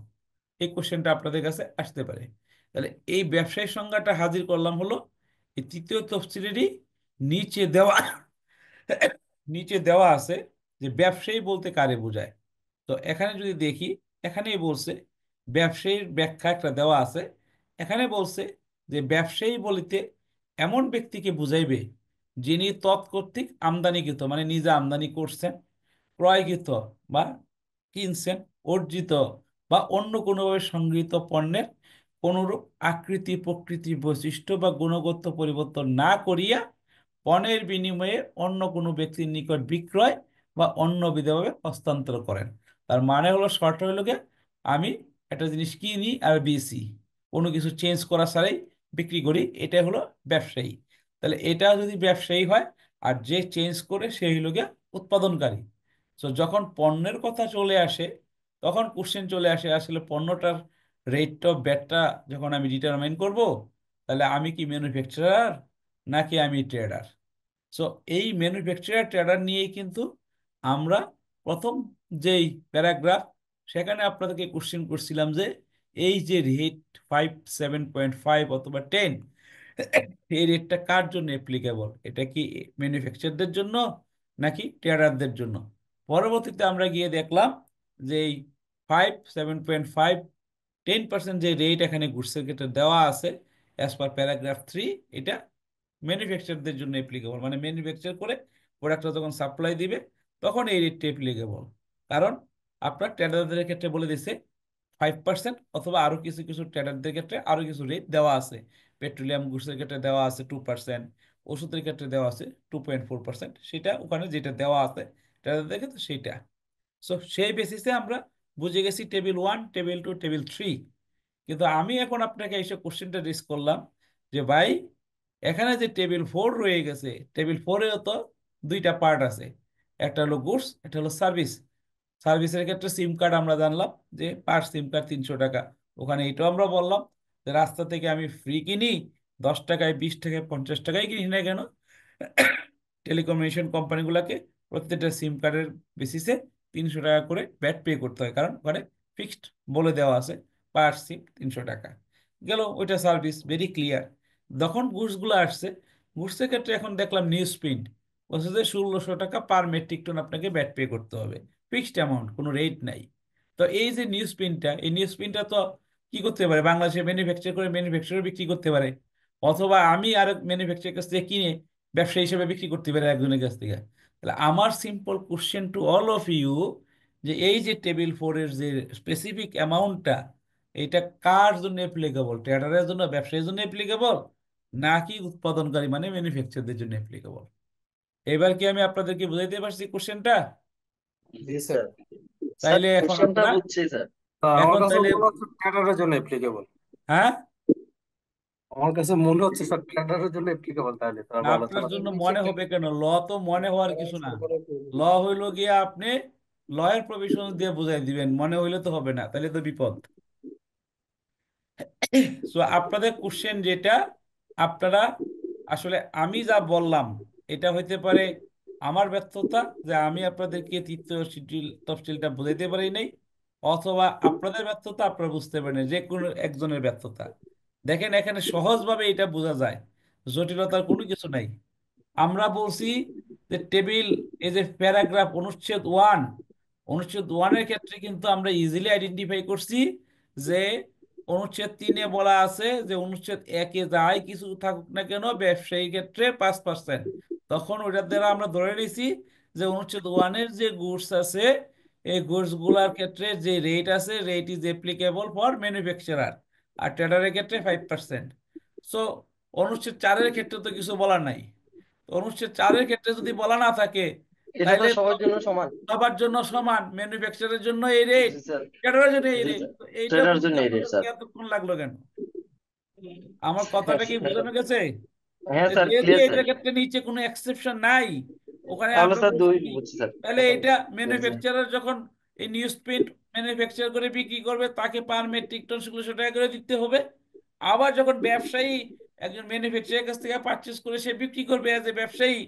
এই কোশ্চেনটা আপনাদের কাছে আসতে পারে। তাহলে এই ব্যবসায়ী সংজ্ঞাটা হাজির করলাম হলো এই তৃতীয় তফসিলেরই নিচে দেওয়া, নিচে দেওয়া আছে যে ব্যবসায়ী বলতে কারে বোঝায়। তো এখানে যদি দেখি, এখানেই বলছে, ব্যবসায়ীর ব্যাখ্যা একটা দেওয়া আছে। এখানে বলছে যে ব্যবসায়ী বলিতে এমন ব্যক্তিকে বুঝাইবে যিনি তৎকর্তৃক আমদানিকৃত, মানে নিজে আমদানি করছেন, ক্রয়কৃত বা কিনছেন, অর্জিত বা অন্য কোনোভাবে সংগৃহীত পণ্যের কোনরূপ আকৃতি, প্রকৃতি, বৈশিষ্ট্য বা গুণগত পরিবর্তন না করিয়া পণের বিনিময়ে অন্য কোনো ব্যক্তির নিকট বিক্রয় বা অন্য বিধভাবে হস্তান্তর করেন। তার মানে হলো, শর্ট হইল গিয়ে, আমি একটা জিনিস কিনি আর বেচি, কোনো কিছু চেঞ্জ করা ছাড়াই বিক্রি করি, এটা হলো ব্যবসায়ী। তাহলে এটা যদি ব্যবসায়ী হয়, আর যে চেঞ্জ করে সে হইল গিয়ে উৎপাদনকারী। তো যখন পণ্যের কথা চলে আসে, তখন কোশ্চেন চলে আসে আসলে পণ্যটার রেট অফ ব্যাটটা যখন আমি ডিটারমাইন করব, তাহলে আমি কি ম্যানুফ্যাকচারার নাকি আমি ট্রেডার? সো এই ম্যানুফ্যাকচারার ট্রেডার নিয়েই কিন্তু আমরা প্রথম যেই প্যারাগ্রাফ, সেখানে আপনাদেরকে কোশ্চেন করছিলাম যে এই যে রেট 5, 7.5 অথবা 10, এই রেটটা কার জন্য অ্যাপ্লিকেবল? এটা কি ম্যানুফ্যাকচারদের জন্য নাকি ট্রেডারদের জন্য? পরবর্তীতে আমরা গিয়ে দেখলাম যে এই 5, 7.5, 10% যে রেট এখানে গুডসের ক্ষেত্রে দেওয়া আছে অ্যাজ পার প্যারাগ্রাফ 3, এটা ম্যানুফ্যাকচারদের জন্য অ্যাপ্লিকেবল। মানে ম্যানুফ্যাকচার করে প্রোডাক্টটা যখন সাপ্লাই দিবে, তখন এই রেটটা অ্যাপ্লিকেবল। কারণ আপনার ট্রেডারদের ক্ষেত্রে বলে দিছে 5%, অথবা আরো কিছু কিছু ট্রেডারদের ক্ষেত্রে আরো কিছু রেট দেওয়া আছে। পেট্রোলিয়াম গুডসের ক্ষেত্রে দেওয়া আছে 2%, ওষুধের ক্ষেত্রে দেওয়া আছে 2.4%। সেটা ওখানে যেটা দেওয়া আছে ট্রেডারদের ক্ষেত্রে সেইটা। সো সেই বেসিসে আমরা বুঝে গেছি টেবিল 1, টেবিল 2, টেবিল 3। কিন্তু আমি এখন আপনাকে এইসব কোশ্চেনটা রেজ করলাম যে ভাই, এখানে যে টেবিল 4 রয়ে গেছে, টেবিল 4-এও তো দুইটা পার্ট আছে, একটা হলো গুডস, একটা হলো সার্ভিস। সার্ভিসের ক্ষেত্রে সিম কার্ড আমরা জানলাম যে পার সিম কার্ড 300 টাকা। ওখানে এটাও আমরা বললাম যে রাস্তা থেকে আমি ফ্রি কিনি, 10 টাকায়, 20 টাকায়, 50 টাকায় কিনি না কেন, টেলিকমিউনিকেশন কোম্পানিগুলোকে প্রত্যেকটা সিম কার্ডের বেসিসে 300 টাকা করে ভ্যাট পে করতে হয়, কারণ ওখানে ফিক্সড বলে দেওয়া আছে পার সিম 300 টাকা। গেল, ওইটা সার্ভিস, ভেরি ক্লিয়ার। যখন গুডসগুলো আসছে, গুডসের ক্ষেত্রে এখন দেখলাম নিউজ প্রিন্ট বলছে যে 1600 টাকা পার মেট্রিক টন আপনাকে ভ্যাট পে করতে হবে, ফিক্সড অ্যামাউন্ট, কোনো রেট নাই। তো এই যে নিউজ প্রিন্টটা, এই নিউজ প্রিন্টটা তো কি করতে পারে, বাংলাদেশে ম্যানুফ্যাকচার করে ম্যানুফ্যাকচারার বিক্রি করতে পারে, অথবা আমি আর ম্যানুফ্যাকচারের কাছ থেকে কিনে ব্যবসায়ী হিসেবে বিক্রি করতে পারে একজনের কাছ থেকে। তাহলে আমার simple question to all of you, যে এই যে টেবিল 4-এর যে স্পেসিফিক অ্যামাউন্টটা, এটা কার জন্য অ্যাপ্লিকেবল? ট্রেডারের জন্য, ব্যবসায়ীর জন্য অ্যাপ্লিকেবল, নাকি উৎপাদনকারী মানে ম্যানুফ্যাকচারদের জন্য অ্যাপ্লিকেবল? এবার কি আমি আপনাদেরকে বুঝাইতে পারছি কোশ্চেনটা? জি স্যার। স্যার, স্যার তাইলে এখন কোশ্চেনটা আমরা, বুঝছি স্যার। আমার এখন কাছে তাইলে, মনে হচ্ছে ট্রেডারের জন্য অ্যাপ্লিকেবল। হ্যাঁ, আমার কাছে মনে হচ্ছে স্যার ট্রেডারের জন্য অ্যাপ্লিকেবল। তাহলে তো আর ভালো আপনার তাহলে জন্য মনে হবে কেন? ল তো মনে হওয়ার কিছু না। ল হইল গিয়ে আপনি লয়ের প্রভিশন দিয়ে বুঝাই দিবেন, মনে হইলে তো হবে না, তাহলে তো বিপদ। সো আপনাদের কোশ্চেন যেটা, আপনারা আসলে, আমি যা বললাম এটা হইতে পারে আমার ব্যর্থতা, যে আমি আপনাদেরকে তৃতীয় শিডিউল তফসিলটা বুঝাইতে পারি নাই, অথবা আপনাদের ব্যর্থতা, আপনারা বুঝতে পারেন, যে কোনো একজনের ব্যর্থতা। দেখেন এখানে সহজভাবে এটা বোঝা যায়, জটিলতার কোনো কিছু নাই। আমরা বলছি যে টেবিল, এই যে প্যারাগ্রাফ অনুচ্ছেদ 1, অনুচ্ছেদ 1-এর ক্ষেত্রে কিন্তু আমরা ইজিলি আইডেন্টিফাই করছি যে অনুচ্ছেদ 3-এ বলা আছে যে অনুচ্ছেদ 1-এ যাই কিছু থাকুক না কেন ব্যবসায়ীর ক্ষেত্রে 5%। তো তখন ওইটার দ্বারা আমরা ধরে নিয়েছি যে অনুচ্ছেদ 1-এর যে গুডস আছে এই গুডস গুলার ক্ষেত্রে যে রেট আছে rate is applicable for manufacturer, আর ট্রেডারের ক্ষেত্রে 5%। সো অনুচ্ছেদ 4-এর ক্ষেত্রে তো কিছু বলার নাই। তো অনুচ্ছেদ 4-এর ক্ষেত্রে যদি বলা না থাকে এটা তো তাইলে তো সবার জন্য সমান। সবার জন্য সমান, ম্যানুফ্যাকচারের জন্য এই রেট, জি স্যার। ট্রেডারের জন্য এই জি রেট, স্যার, তো এইটা ট্রেডার বুঝতে জন্য এই রেট স্যার। আপনাদের এতক্ষণ লাগলো কেন? আমার কথাটা কি বোঝানো গেছে? হ্যাঁ যে স্যার, যেহেতু ক্লিয়ার স্যার। এটার ক্ষেত্রে নিচে কোনো এক্সেপশন নাই, ওখানে তাহলে আমরা স্যার বলছি দুই কি, বুঝছি স্যার। তাহলে এখন এটা বুঝছি। ম্যানুফ্যাকচারার যখন এই নিউজ প্রিন্ট ম্যানুফ্যাকচার করে বিক্রি করবে তাকে পার মেট্রিক টন 1600 টাকা করে দিতে হবে। আবার যখন ব্যবসায়ী একজন ম্যানুফ্যাকচারের কাছ থেকে পারচেস করে সে বিক্রি করবে এজ এ ব্যবসায়ী,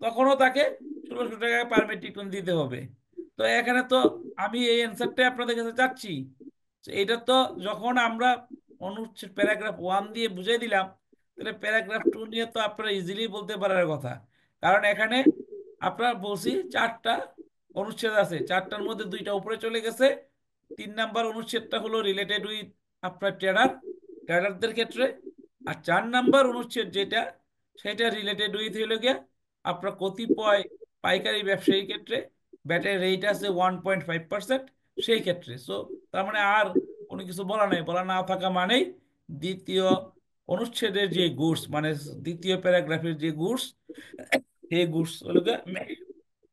তখনও তাকে 1600 টাকা পার মেট্রিক টন দিতে হবে। তো এখানে তো আমি এই অ্যান্সারটাই আপনাদের কাছে চাচ্ছি। তো এটা তো যখন আমরা অনুচ্ছেদ প্যারাগ্রাফ 1 দিয়ে বুঝিয়ে দিলাম, তাহলে প্যারাগ্রাফ 2 নিয়ে তো আপনারা ইজিলি বলতে পারার কথা। কারণ এখানে আপনার বলছি 4টা অনুচ্ছেদ আছে, 4টার মধ্যে 2টা উপরে চলে গেছে। 3 নাম্বার অনুচ্ছেদটা হলো রিলেটেড উইথ আপনার ট্রেডারদের ক্ষেত্রে। আর 4 নাম্বার অনুচ্ছেদ যেটা, সেটা রিলেটেড উইথ হলো গিয়া আপনার কতিপয় পাইকারি ব্যবসায়ীর ক্ষেত্রে ব্যাটের রেট আছে 1.5%, সেই ক্ষেত্রে। সো তার মানে আর কোনো কিছু বলা নাই, বলা না থাকা মানেই দ্বিতীয় অনুচ্ছেদের যে গুডস, মানে দ্বিতীয় প্যারাগ্রাফের যে গুডস, এই গুডস হলো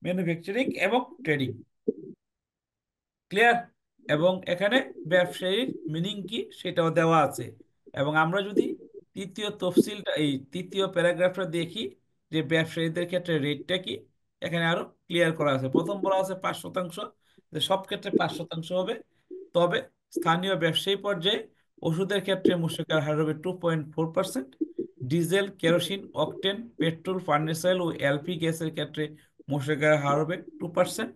ম্যানুফ্যাকচারিং এবং ট্রেডিং। ক্লিয়ার? এবং এখানে ব্যবসায়ীর মিনিং কি সেটাও দেওয়া আছে। এবং আমরা যদি তৃতীয় প্যারাগ্রাফটা দেখি যে ব্যবসায়ীদের ক্ষেত্রে রেটটা কি, এখানে আরো ক্লিয়ার করা আছে। প্রথম বলা আছে 5%, যে সব ক্ষেত্রে 5% হবে। তবে স্থানীয় ব্যবসায়ী পর্যায়ে ওষুধের ক্ষেত্রে মূসকের হার হবে 2.4%, diesel, kerosene, octane, petrol, furnace oil ও এলপি গ্যাসের ক্ষেত্রে মূসকের হার হবে 2%।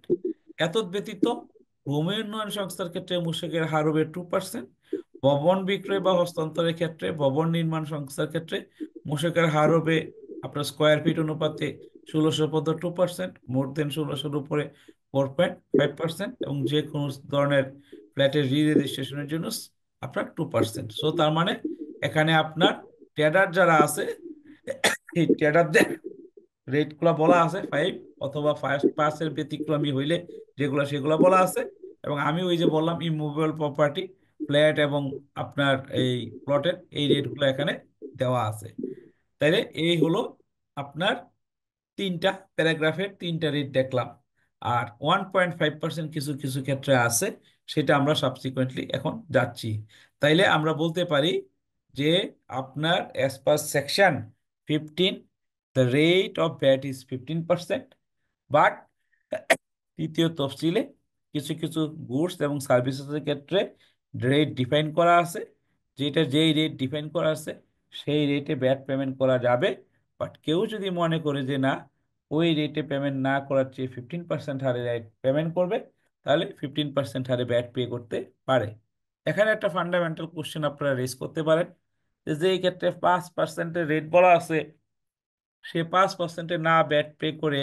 এতদ ব্যতীত ভূমি উন্নয়ন সংস্থার ক্ষেত্রে মূসকের হার হবে 2%। ভবন বিক্রয় বা হস্তান্তরের ক্ষেত্রে ভবন নির্মাণ সংস্থার ক্ষেত্রে মূসকের হার হবে আপনার স্কোয়ার ফিট অনুপাতে 16.2%, মোর দেন 1600-র উপরে 4.5%, এবং যে কোনো ধরনের ফ্ল্যাটের রি রেজিস্ট্রেশনের জন্য আপনার 2%। সো তার মানে এখানে আপনার ট্রেডার যারা আছে এই ট্রেডারদের রেট গুলা বলা আছে 5, অথবা 5-এর ব্যতিক্রমী হইলে যেগুলো সেগুলো বলা আছে। এবং আমি ওই যে বললাম ইমুভেবল প্রপার্টি, ফ্ল্যাট এবং আপনার এই প্লটের এই রেটগুলো এখানে দেওয়া আছে। তাইলে এই হলো আপনার 3টা প্যারাগ্রাফের 3টা রেট দেখলাম। আর 1.5% কিছু কিছু ক্ষেত্রে আছে, সেটা আমরা সাবসিকুয়েন্টলি এখন যাচ্ছি। তাইলে আমরা বলতে পারি যে আপনার as per section 15 the rate of VAT is 15%, but তৃতীয় তফসিলে কিছু কিছু গুডস এবং সার্ভিসেসের ক্ষেত্রে রেট ডিফাইন করা আছে, যেই রেট ডিফাইন করা আছে সেই রেটে ভ্যাট পেমেন্ট করা যাবে। বাট কেউ যদি মনে করে যে না, ওই রেটে পেমেন্ট না করার চেয়ে 15% হারে রেট পেমেন্ট করবে, তাহলে 15% হারে ভ্যাট পে করতে পারে। এখানে একটা ফান্ডামেন্টাল কোশ্চেন আপনারা রেজ করতে পারেন যে এই ক্ষেত্রে 5%-এর রেট বলা আছে, সে 5%-এ না ভ্যাট পে করে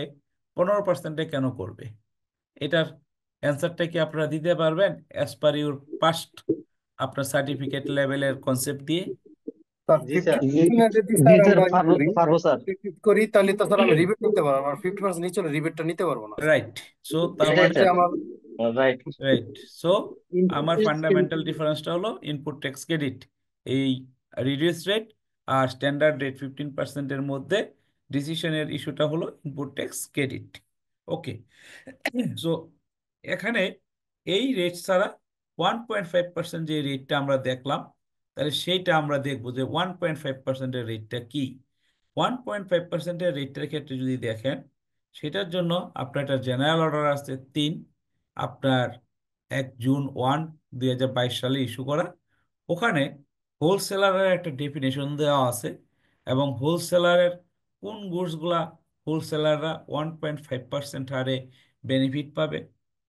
15%-এ কেন করবে? এটার অ্যান্সারটা কি আপনারা দিতে পারবেন অ্যাজ পার ইউর পাস্ট আপনার সার্টিফিকেট লেভেলের কনসেপ্ট দিয়ে? স্যার জি স্যার। 50% যদি জি স্যার স্যার, আমরা পারবো পারবো স্যার। করি তাহলে তো স্যার আমি রিবেট নিতে পারবো, আর 50% নিচে হলে রিবেটটা নিতে পারবো না স্যার। রাইট। সো তার এটাই মানে সেক্ষেত্রে স্যার। আমার রাইট। রাইট। সো আমার ইনপুট ফান্ডামেন্টাল ডিফারেন্সটা হলো ইনপুট ট্যাক্স ক্রেডিট, এই রিডিউস রেট আর স্ট্যান্ডার্ড রেট 15%-এর মধ্যে ডিসিশনের ইস্যুটা হলো ইনপুট ট্যাক্স ক্রেডিট। ওকে। সো এখানে এই রেট ছাড়া 1.5% যে রেটটা আমরা দেখলাম, তাহলে সেইটা আমরা দেখবো যে 1.5%-এর রেটটা কি। 1.5%-এর রেটটার ক্ষেত্রে যদি দেখেন, সেটার জন্য আপনার একটা জেনারেল অর্ডার আছে 3, আপনার 1 জুন 2022 সালে ইস্যু করা। ওখানে হোলসেলারের একটা ডেফিনেশন দেওয়া আছে, এবং হোলসেলারের কোন গুডসগুলা হোলসেলাররা 1.5% হারে বেনিফিট পাবে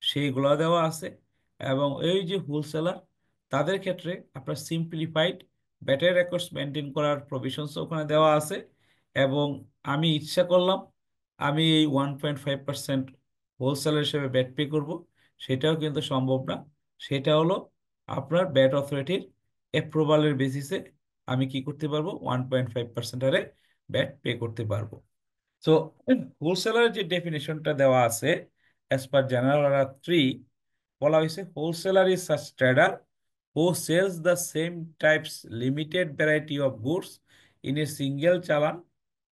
সেইগুলো দেওয়া আছে। এবং এই যে হোলসেলার, তাদের ক্ষেত্রে আপনার সিম্পলিফাইড ব্যাটারি রেকর্ডস মেনটেন করার প্রভিশনস ওখানে দেওয়া আছে। এবং আমি ইচ্ছা করলাম আমি এই 1.5% হোলসেলার হিসেবে ব্যাট পে করবো, সেটাও কিন্তু সম্ভব না। সেটা হলো আপনার ব্যাট অথরিটির অ্যাপ্রুভালের বেসিসে আমি কি করতে পারবো, 1.5% হারে ব্যাট পে করতে পারবো। সো হোলসেলারের যে ডেফিনেশনটা দেওয়া আছে অ্যাজ পার জেনারেল অর্ডার 3, বলা হয়েছে wholesaler is such trader who sells the same types limited variety of goods in a single challan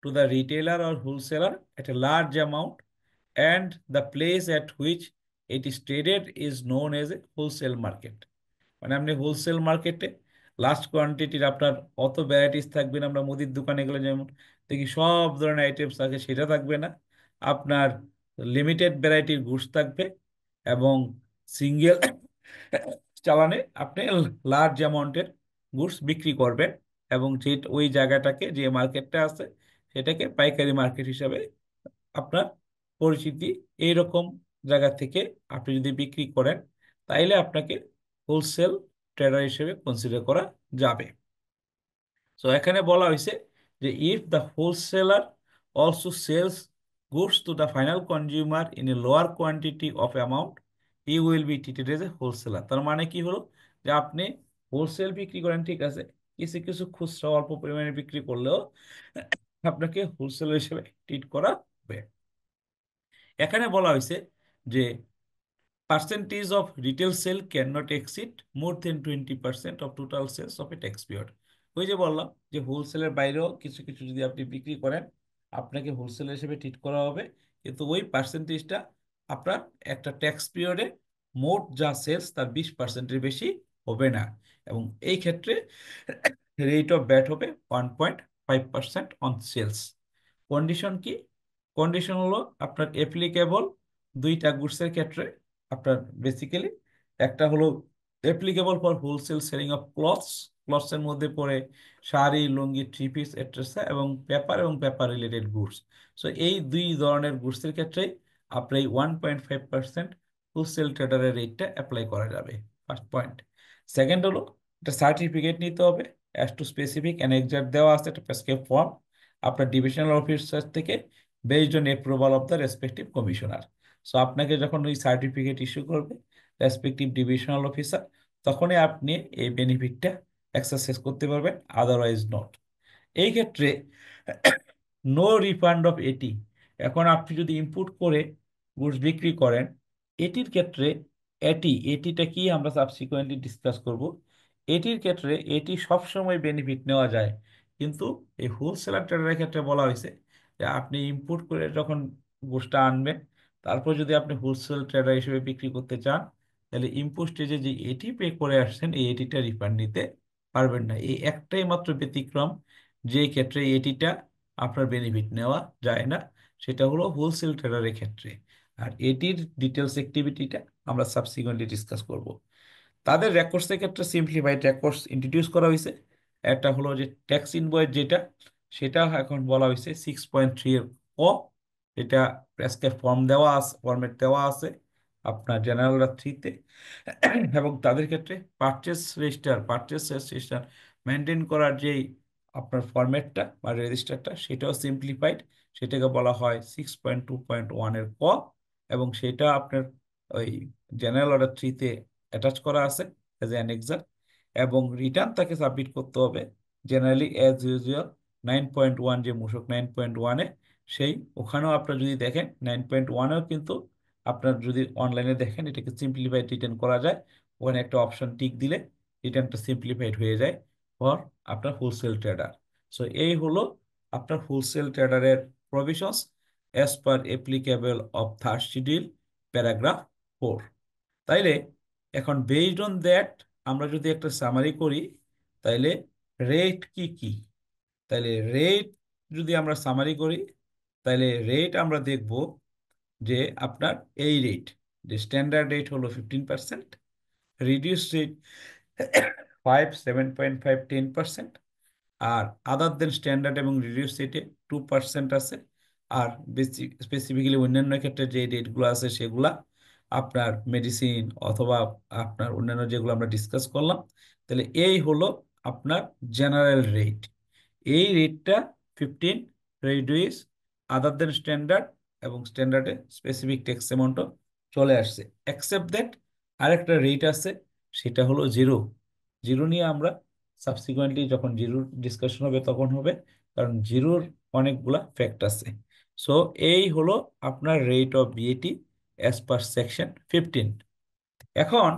to the retailer or wholesaler at a large amount and the place at which it is traded is known as a wholesale market. মানে আপনি wholesale মার্কেটে large কোয়ান্টিটির আপনার অত varieties থাকবে না। আমরা মুদির দোকানে গেলে যেমন দেখি সব ধরনের আইটেমস থাকে, সেটা থাকবে না। আপনার লিমিটেড ভ্যারাইটির গুডস থাকবে এবং সিঙ্গেল চালানে আপনি লার্জ অ্যামাউন্টের গুডস বিক্রি করবেন এবং যে ওই জায়গাটাকে, যে মার্কেটটা আছে সেটাকে পাইকারি মার্কেট হিসাবে আপনার পরিচিতি। এইরকম জায়গা থেকে আপনি যদি বিক্রি করেন তাইলে আপনাকে হোলসেল ট্রেডার হিসেবে কনসিডার করা যাবে। সো এখানে বলা হয়েছে যে if the wholesaler also sells goods to the final consumer in a lower quantity of amount he will be treated as a wholesaler. তার মানে কি হলো যে আপনি হোলসেল বিক্রি করেন, ঠিক আছে, কিছু কিছু খুচরা অল্প পরিমাণে বিক্রি করলেও আপনাকে হোলসেলার হিসেবে ট্রিট করা হবে। এখানে বলা হয়েছে যে percentage of retail sale cannot exceed more than 20% of total sales of a tax period। ওই যে বললাম যে হোলসেলের বাইরেও কিছু কিছু যদি আপনি বিক্রি করেন আপনাকে হোলসেলার হিসেবে ট্রিট করা হবে, কিন্তু ওই পার্সেন্টেজটা আপনার একটা ট্যাক্স পিরিয়ডে মোট যা সেলস তার 20%-এর বেশি হবে না। এবং এই ক্ষেত্রে রেট অফ ব্যাট হবে 1.5% অন সেলস। কন্ডিশন কি? কন্ডিশন হলো আপনার অ্যাপ্লিকেবল দুইটা গুডসের ক্ষেত্রে। আপনার বেসিক্যালি একটা হলো applicable for wholesale selling of clothes, clothes এর মধ্যে পড়ে শাড়ি, লুঙ্গি, থ্রি পিস, এটসেট্রা, এবং পেপার এবং পেপার রিলেটেড গুডস। সো এই দুই ধরনের গুডসের ক্ষেত্রে আপনার এই 1.5% হোলসেল ট্রেডারের রেটটা অ্যাপ্লাই করা যাবে। First point. সেকেন্ড হলো একটা সার্টিফিকেট নিতে হবে অ্যাজ টু স্পেসিফিক অ্যানেক্সার দেওয়া আছে একটা প্রেসক্রাইব ফর্ম আপনার ডিভিশনাল অফিসার থেকে based on approval of the respective commissioner. So আপনাকে যখন ওই সার্টিফিকেট ইস্যু করবে রেসপেক্টিভ ডিভিশনাল অফিসার, তখনই আপনি এই বেনিফিটটা এক্সারসাইজ করতে পারবেন, আদারওয়াইজ নট। এই ক্ষেত্রে নো রিফান্ড অফ এটি। এখন আপনি যদি ইনপুট করে গুডস বিক্রি করেন, এটির ক্ষেত্রে এটিটা কি আমরা সাবসিকুয়েন্টলি ডিসকাস করব। এটির ক্ষেত্রে এটি সবসময় বেনিফিট নেওয়া যায়, কিন্তু এই হোলসেলার ট্রেডারের ক্ষেত্রে বলা হয়েছে যে আপনি ইনপুট করে যখন গুডসটা আনবেন, তারপর যদি আপনি হোলসেল ট্রেডার হিসেবে বিক্রি করতে চান, তাহলে ইনপুট স্টেজে যে এটি পে করে আসছেন এই এটিটা রিফান্ড নিতে পারবেন না। এই একটাই মাত্র ব্যতিক্রম যে ক্ষেত্রে এটিটা আপনার বেনিফিট নেওয়া যায় না, সেটা হলো হোলসেল ট্রেডারের ক্ষেত্রে। আর এটির ডিটেলস অ্যাক্টিভিটিটা আমরা সাবসিকুয়েন্টলি ডিসকাস করব। তাদের রেকর্ডসের ক্ষেত্রে সিম্পলিফাইড রেকর্ডস ইন্ট্রোডিউস করা হয়েছে। একটা হলো যে ট্যাক্স ইনভয়েস যেটা, সেটা এখন বলা হয়েছে 6.3 এর ক, এটা প্রেসক্রাইব ফর্ম দেওয়া আছে, ফরম্যাট দেওয়া আছে আপনার জেনারেল 3-তে। এবং তাদের ক্ষেত্রে পারচেস রেজিস্টার মেনটেন করার যেই আপনার ফরম্যাটটা বা রেজিস্টারটা, সেটাও সিম্পলিফাইড। সেটাকে বলা হয় 6.2.1 এর ক, এবং সেটা আপনার ওই জেনারেল অর্ডার 3-তে অ্যাটাচ করা আছে এজ এ অ্যানেক্সার। এবং রিটার্ন তাকে সাবমিট করতে হবে জেনারেলি অ্যাজ ইউজুয়াল 9.1, যে মূসক 9.1-এ সেই ওখানেও আপনার যদি দেখেন 9.1-এও কিন্তু আপনার যদি অনলাইনে দেখেন এটাকে সিম্পলিফাইড রিটার্ন করা যায়। ওখানে একটা অপশন টিক দিলে রিটার্নটা সিম্পলিফাইড হয়ে যায় ফর আপনার হোলসেল ট্রেডার। সো এই হলো আপনার হোলসেল ট্রেডারের provisions as per applicable of third schedule paragraph 4। তাইলে এখন বেসড অন দ্যাট আমরা যদি একটা সামারি করি, তাইলে রেট কি কি, তাইলে রেট যদি আমরা সামারি করি, তাইলে রেট আমরা দেখব যে আপনার এই রেট, যে স্ট্যান্ডার্ড রেট হলো 15%, রিডিউস রেট 5, 7.5, 10%, আর আদার দেন স্ট্যান্ডার্ড এবং রিডিউস রেটে 2% আছে। আর বেশি স্পেসিফিক্যালি অন্যান্য ক্ষেত্রে যে রেটগুলো আছে সেগুলা আপনার মেডিসিন অথবা আপনার অন্যান্য যেগুলো আমরা ডিসকাস করলাম। তাহলে এই হলো আপনার জেনারেল রেট। এই রেটটা 15, রিডিউস, আদার দেন স্ট্যান্ডার্ড, এবং স্ট্যান্ডার্ডে স্পেসিফিক ট্যাক্স অ্যামাউন্টও চলে আসছে। অ্যাকসেপ্ট দ্যাট আরেকটা রেট আছে, সেটা হলো জিরো। জিরো নিয়ে আমরা সাবসিকুয়েন্টলি যখন জিরোর ডিসকাশন হবে তখন হবে, কারণ জিরোর অনেকগুলা ফ্যাক্ট আছে। সো এই হলো আপনার rate of BAT as per section 15। এখন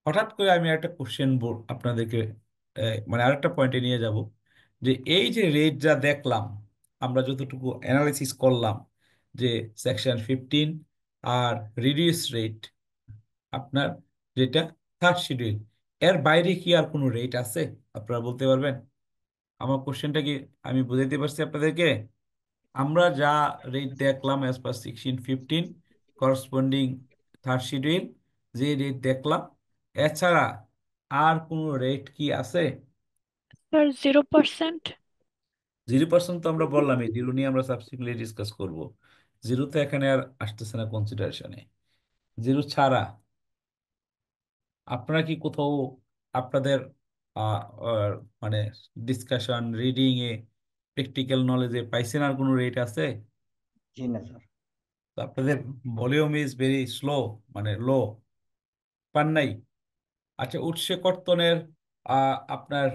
হঠাৎ করে আমি একটা কোশ্চেন আপনাদেরকে মানে আরেকটা পয়েন্টে নিয়ে যাব, যে এই যে রেট যা দেখলাম, আমরা যতটুকু অ্যানালাইসিস করলাম, যে সেকশন 15 আর রিডিউস রেট আপনার যেটা থার্ড শিডিউল, এর বাইরে কি আর কোনো রেট আছে? আপনারা বলতে পারবেন? আমার কোশ্চেনটা কি আমি বুঝাইতে পারছি আপনাদেরকে? আমরা যা রেট দেখলাম as per 16-15 corresponding third schedule, যে রেট দেখলাম, এছাড়া আর কোনো রেট কি আছে? স্যার 0%। 0% তো আমরা বললামই, জিরো নিয়ে আমরা সাবসিকুয়েন্টলি ডিসকাস করব। জিরো তো এখানে আর আসতেছে না কনসিডারেশনে। জিরো ছাড়া আপনারা কি কোথাও আপনাদের আহ, আহ, মানে ডিসকাশন, রিডিং এ, প্র্যাকটিক্যাল নলেজে পাইছেন আর কোনো রেট আছে? জি না স্যার। তো আপনাদের ভলিউম ইজ ভেরি স্লো, মানে লো, পান নাই? আচ্ছা, উৎসে কর্তনের আপনার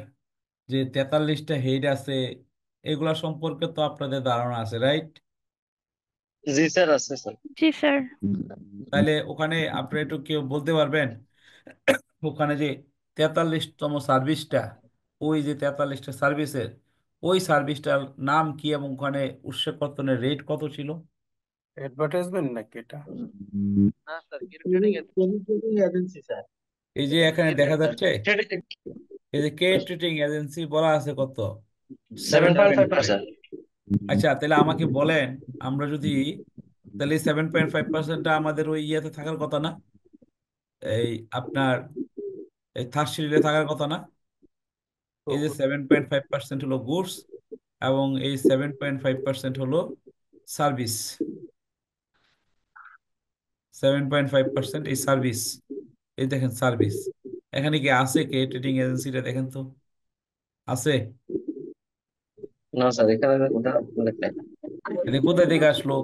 যে 43টা হেড আছে, এগুলা সম্পর্কে তো আপনাদের ধারণা আছে, রাইট? জি স্যার, আছে স্যার। জি স্যার। তাহলে ওখানে আপনি একটু কেউ বলতে পারবেন, ওখানে যে 43তম সার্ভিসটা, ওই যে 43টা সার্ভিসের ওই সার্ভিসটার নাম কি এবং ওখানে উৎসে কর্তনের রেট কত ছিল? অ্যাডভার্টাইজমেন্ট নাকি এটা? না স্যার, ক্রিপ্টোনিং এর টেলিট্রেডিং এজেন্সি স্যার। এই যে এখানে দেখা যাচ্ছে, ক্রেডিট এই যে কে ট্রেডিং এজেন্সি বলা আছে কত? 7.5%। 7.5। আচ্ছা, তাহলে আমাকে বলেন, আমরা যদি, তাহলে 7.5%টা আমাদের ওই ইয়েতে থাকার কথা না? এই আপনার এই থার্ড শিডিউলে থাকার কথা না? তো এই যে 7.5% হলো গুডস, এবং এই 7.5% হলো সার্ভিস। 7.5% এই সার্ভিস। এই দেখেন সার্ভিস, এখানে কি আছে? কে ট্রেডিং এজেন্সিটা দেখেন তো, আছে? না স্যার, এখানে ওটা উল্লেখ নাই। এটা কোথায় থেকে আসলো?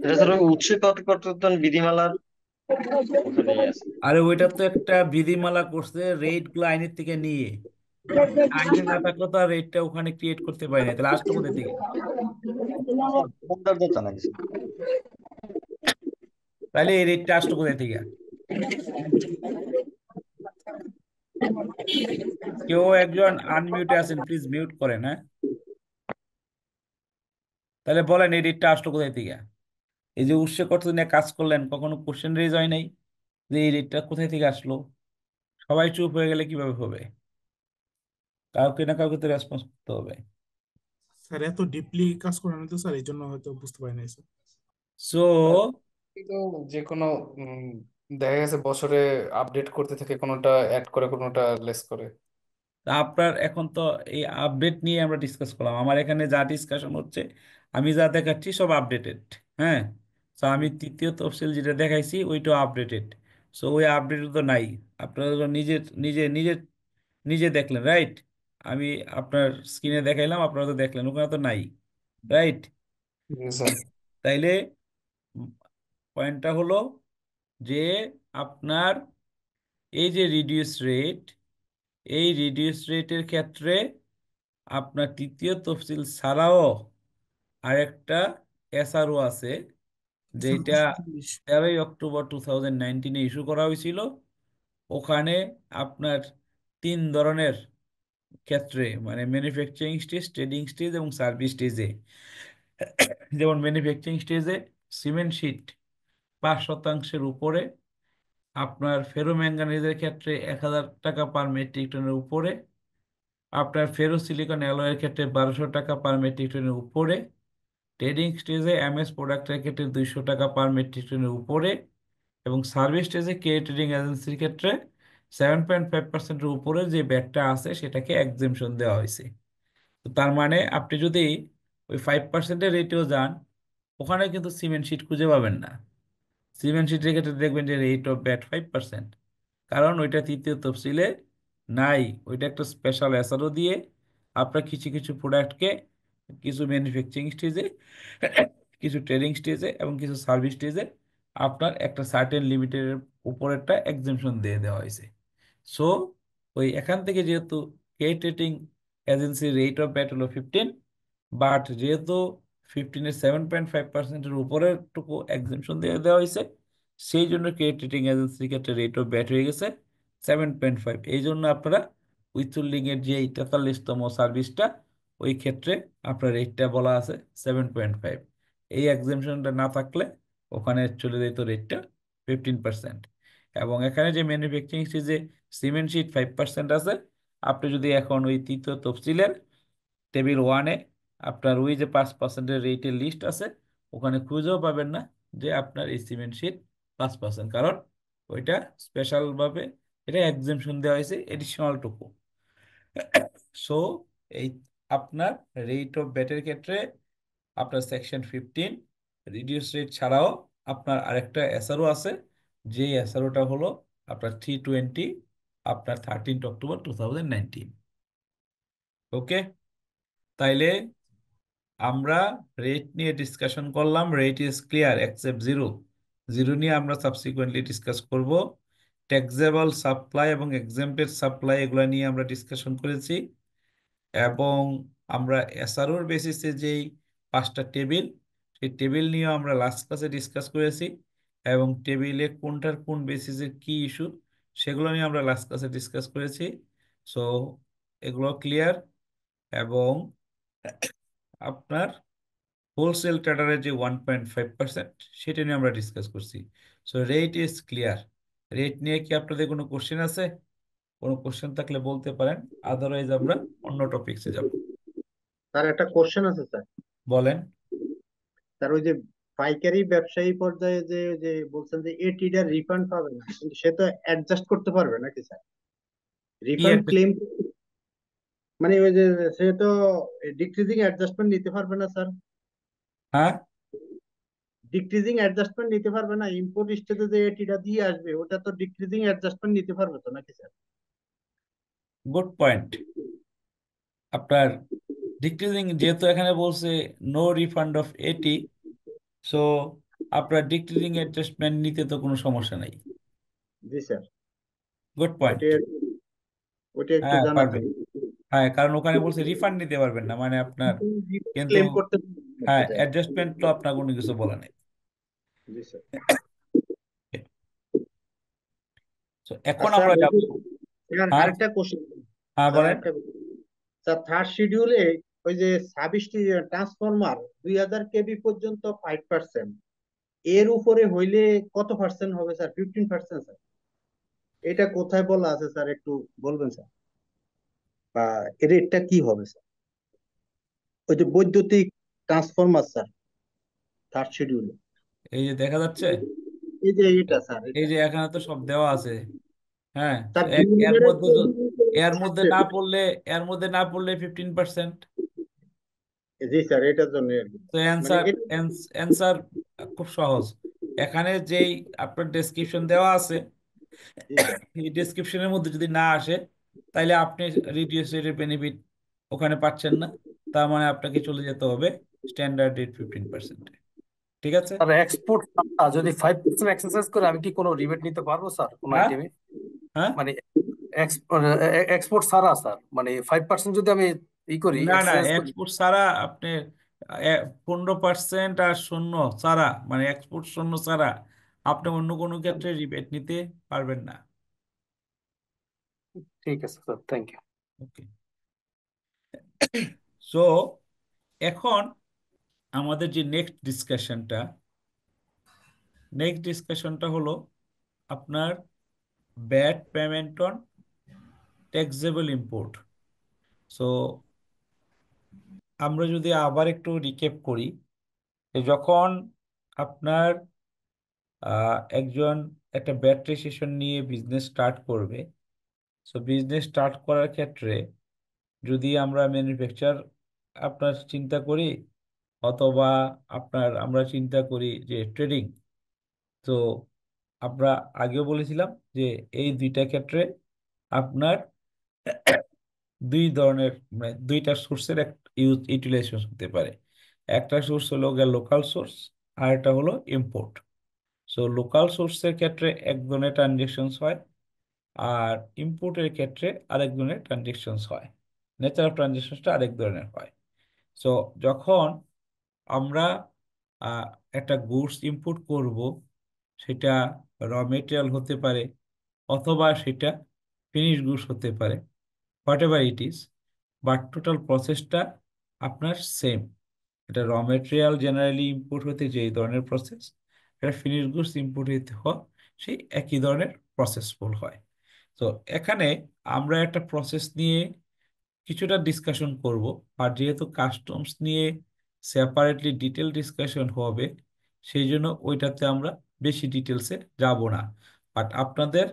এটা স্যার ওই উৎস কর্তন বিধিমালার ওখানেই আছে। আরে ওইটা তো একটা বিধিমালা করছে রেট গুলো আইনের থেকে নিয়ে, আইনে না থাকলে তো আর রেটটা ওখানে ক্রিয়েট করতে পারি না, তাহলে আসলো কোথা থেকে? স্যার দোকানদারদের জানা গেছে। তাহলে এই রেটটা আসলো কোথায় থেকে? কেউ একজন আনমিউটে আছেন, প্লিজ মিউট করেন, হ্যাঁ? তাহলে বলেন এই রেটটা আসলো কোথায় থেকে? এই যে উৎসে কত নিয়ে কাজ করলেন, কখনো কোশ্চেন রেজ হয় নাই যে এই রেটটা কোথায় থেকে আসলো? সবাই চুপ হয়ে গেলে কিভাবে হবে? কাউকে না কাউকে তো রেসপন্স করতে হবে। স্যার এত ডিপলি কাজ করেন না তো স্যার, এই জন্য হয়তো বুঝতে পারি নাই স্যার। সো কিন্তু যে কোনো উম, দেখা গেছে বছরে আপডেট করতে থাকে, কোনোটা অ্যাড করে কোনোটা লেস করে। আপনার এখন তো এই আপডেট নিয়ে আমরা ডিসকাস করলাম, আমার এখানে যা ডিসকাশন হচ্ছে, আমি যা দেখাচ্ছি সব আপডেটেড। হ্যাঁ, তো আমি তৃতীয় তফসিল যেটা দেখাইছি ওইটা আপডেটেড। সো ওই আপডেটেড তো নাই, আপনারা তো নিজে নিজে নিজে নিজে দেখলেন, রাইট? আমি আপনার স্ক্রিনে দেখাইলাম, আপনারা তো দেখলেন, ওখানে তো নাই, রাইট? জি স্যার। তাইলে পয়েন্টটা হলো যে আপনার এই যে রিডিউস রেট, এই রিডিউস রেটের ক্ষেত্রে আপনার তৃতীয় তফসিল ছাড়াও আরেকটা এসআরও আছে, স্যার যেটা 240। 13ই অক্টোবর 2019 ইস্যু করা হয়েছিল। ওখানে আপনার তিন ধরনের ক্ষেত্রে, মানে ম্যানুফ্যাকচারিং স্টেজ, ট্রেডিং স্টেজ এবং সার্ভিস স্টেজে, যেমন ম্যানুফ্যাকচারিং স্টেজে সিমেন্ট শিট 5% উপরে, আপনার ফেরোম্যাঙ্গানিজের ক্ষেত্রে 1000 টাকা পার মেট্রিক টনের উপরে, আপনার ফেরো সিলিকন অ্যালয়ের ক্ষেত্রে 1200 টাকা পার মেট্রিক টনের উপরে, ট্রেডিং স্টেজে এমএস প্রোডাক্টের ক্ষেত্রে 200 টাকা পার মেট্রিক টনের উপরে, এবং সার্ভিস স্টেজে কে ট্রেডিং এজেন্সির ক্ষেত্রে 7.5%-এর উপরে যে ব্যাটটা আছে সেটাকে এক্সেমশন দেওয়া হয়েছে। তো তার মানে আপনি যদি ওই 5%-এর রেটেও যান, ওখানে কিন্তু সিমেন্ট শিট খুঁজে পাবেন না। সিমেন্ট শিটের ক্ষেত্রে দেখবেন যে রেট অফ ব্যাট 5%, কারণ ওইটা তৃতীয় তফসিলে নাই। ওইটা একটা স্পেশাল এসআরও দিয়ে আপনার কিছু কিছু প্রোডাক্টকে, কিছু ম্যানুফ্যাকচারিং স্টেজে, কিছু ট্রেডিং স্টেজে এবং কিছু সার্ভিস স্টেজে আপনার একটা সার্টেন লিমিটের উপরেরটা এক্সেমশন দিয়ে দেওয়া হয়েছে। সো ওই এখান থেকে যেহেতু কে ট্রেডিং এজেন্সির রেট অফ ব্যাট হলো 15, বাট যেহেতু 15-এর 7.5%-এর উপরের টুকু এক্সেমশন দিয়ে দেওয়া হয়েছে, সেই জন্য ক্রেডিট রেটিং এজেন্সির ক্ষেত্রে রেট অফ ব্যাট হয়ে গেছে 7.5। এই জন্য আপনারা উইথহোল্ডিং এর যে 43তম সার্ভিসটা, ওই ক্ষেত্রে আপনার রেটটা বলা আছে 7.5। এই এক্সেমশনটা না থাকলে ওখানে চলে যেত রেটটা 15%। এবং এখানে যে ম্যানুফ্যাকচারিং যে সিমেন্ট শিট 5% আছে, আপনি যদি এখন ওই তৃতীয় তফসিলের টেবিল 1-এ আপনার ওই যে 5%-এর রেটের লিস্ট আছে, ওখানে খুঁজেও পাবেন না যে আপনার এই সিমেন্ট শিট 5%, কারণ ওইটা স্পেশাল ভাবে এটা এক্সেমশন দেওয়া হয়েছে এডিশনাল টুকু। সো এই আপনার রেট অফ ব্যাটের ক্ষেত্রে আপনার সেকশন 15 রিডিউস রেট ছাড়াও আপনার আরেকটা এসআরও আছে, যে এসআরওটা হলো আপনার 320, আপনার 13 অক্টোবর 2019। ওকে, তাইলে আমরা রেট নিয়ে ডিসকাশন করলাম, rate is clear except zero. Zero নিয়ে আমরা সাবসিকুয়েন্টলি ডিসকাস করব। ট্যাক্সেবল সাপ্লাই এবং এক্সেম্পটেড সাপ্লাই এগুলো নিয়ে আমরা ডিসকাশন করেছি। এবং আমরা এসআরওর বেসিসে যেই 5টা টেবিল, সেই টেবিল নিয়েও আমরা লাস্ট ক্লাসে ডিসকাস করেছি। এবং টেবিলে কোনটার কোন বেসিসে কি ইস্যু, সেগুলো নিয়ে আমরা লাস্ট ক্লাসে ডিসকাস করেছি। সো এগুলো ক্লিয়ার। এবং আপনার হোলসেল ট্রেডারের যে 1.5%, সেটা নিয়ে আমরা ডিসকাস করছি। So rate is clear. Rate নিয়ে কি আপনাদের কোনো কোশ্চেন আছে? কোনো কোশ্চেন থাকলে বলতে পারেন, আদারওয়াইজ আমরা অন্য টপিকসে যাব। স্যার একটা কোশ্চেন আছে স্যার। বলেন। স্যার ওই যে পাইকারি ব্যবসায়ী পর্যায়ে যে যে বলছেন যে এটিডার রিফান্ড পাবে না, কিন্তু সে তো অ্যাডজাস্ট করতে পারবে নাকি স্যার? কি রিফান্ড একটা, ক্লেম মানে ওই যে সে তো ডিক্রিজিং অ্যাডজাস্টমেন্ট নিতে পারবে না স্যার? হ্যাঁ, ডিক্রিজিং অ্যাডজাস্টমেন্ট নিতে পারবে না? ইম্পোর্ট স্টেজে যে এটিটা দিয়ে আসবে ওটা তো ডিক্রিজিং অ্যাডজাস্টমেন্ট নিতে পারবে তো নাকি স্যার? গুড পয়েন্ট আপনার। ডিক্রিজিং যেহেতু এখানে বলছে নো রিফান্ড অফ এটি, সো আপনার ডিক্রিজিং অ্যাডজাস্টমেন্ট নিতে তো কোনো সমস্যা নাই। জি স্যার, গুড পয়েন্ট। ওটা ওটা একটু হ্যাঁ জানা পারবেন। থাকে। হ্যাঁ, কারণ ওখানে বলছে রিফান্ড নিতে পারবেন না, মানে আপনার কিন্তু, ক্লেম করতে পারবে হ্যাঁ সেটা। অ্যাডজাস্টমেন্ট তো আপনার কোনো কিছু বলা নেই। জি স্যার। তো এখন আর স্যার আমরা ওই যাব। যে স্যার হ্যাঁ, আরেকটা কোশ্চেন, হ্যাঁ স্যার বলেন। আরেকটা স্যার থার্ড শিডিউলে ওই যে 26টি ট্রান্সফরমার 2000 কেবি পর্যন্ত 5%, এর উপরে হইলে কত পার্সেন্ট হবে স্যার? 15% স্যার? এটা কোথায় বলা আছে স্যার, একটু বলবেন স্যার? বা এর রেটটা কি হবে স্যার? ওই যে বৈদ্যুতিক ট্রান্সফরমার স্যার, থার্ড শিডিউলে। এই যে দেখা যাচ্ছে, এই যে এটা স্যার, এই এটা যে এখানে তো সব দেওয়া আছে। হ্যাঁ, তো স্যার এর বিলিয়নের মধ্যে এর মধ্যে না পড়লে, এর মধ্যে না পড়লে 15%। জি স্যার, এটার জন্য আর কি। তো মানে অ্যান্সার, এটা অ্যান্সার খুব সহজ। এখানে যেই আপনার ডেসক্রিপশন দেওয়া আছে, জি স্যার। এই ডেসক্রিপশনের মধ্যে যদি না আসে, তাহলে আপনি রিডিউস রেটের বেনিফিট ওখানে পাচ্ছেন না। তার মানে আপনাকে চলে যেতে হবে স্ট্যান্ডার্ড রেট 15%। ঠিক আছে? আর এক্সপোর্ট যদি 5% এক্সারসাইজ করে আমি কি কোনো রিবেট নিতে পারবো স্যার কোনো হ্যাঁ, আইটেমে? হ্যাঁ। মানে এক্সপোর্ট ছাড়া স্যার, মানে 5% যদি আমি করি না না, এক্সারসাইজ করি। এক্সপোর্ট ছাড়া আপনি 15% আর শূন্য ছাড়া, মানে এক্সপোর্ট শূন্য ছাড়া আপনি অন্য কোনো ক্ষেত্রে রিবেট নিতে পারবেন না। ঠিক আছে sir, thank you. Okay, so এখন আমাদের যে নেক্সট ডিসকাশনটা হলো আপনার VAT payment on taxable import. So আমরা যদি আবার একটু রিক্যাপ করি, যে যখন আপনার একজন একটা ব্যাট রেজিস্ট্রেশন নিয়ে বিজনেস স্টার্ট করবে, সো বিজনেস স্টার্ট করার ক্ষেত্রে যদি আমরা ম্যানুফ্যাকচার আপনার চিন্তা করি, অথবা আমরা চিন্তা করি যে ট্রেডিং, তো আমরা আগেও বলেছিলাম যে এই দুইটা ক্ষেত্রে আপনার দুই ধরনের, মানে দুইটা সোর্সের ইউটিলাইজেশন হতে পারে। একটা সোর্স হলো লোকাল সোর্স, আর একটা হলো ইম্পোর্ট। সো লোকাল সোর্সের ক্ষেত্রে এক ধরনের ট্রানজেকশনস হয়, আর ইম্পোর্টের ক্ষেত্রে আরেক ধরনের ট্রানজেকশনস হয়, নেচার অফ ট্রানজেকশনসটা আরেক ধরনের হয়। সো যখন আমরা আহ, একটা গুডস ইম্পোর্ট করব, সেটা র মেটেরিয়াল হতে পারে অথবা সেটা ফিনিশ গুডস হতে পারে, what ever it is, but total প্রসেসটা আপনার সেম। এটা র মেটেরিয়াল জেনারেলি ইম্পোর্ট হতে যে এই ধরনের প্রসেস, এটা ফিনিশ গুডস ইম্পোর্ট হতে হয় সেই একই ধরনের প্রসেসফুল হয়। তো এখানে আমরা একটা প্রসেস নিয়ে কিছুটা ডিসকাশন করব, আর যেহেতু কাস্টমস নিয়ে সেপারেটলি ডিটেল ডিসকাশন হবে, সেই জন্য ওইটাতে আমরা বেশি ডিটেলসে যাব না। বাট আপনাদের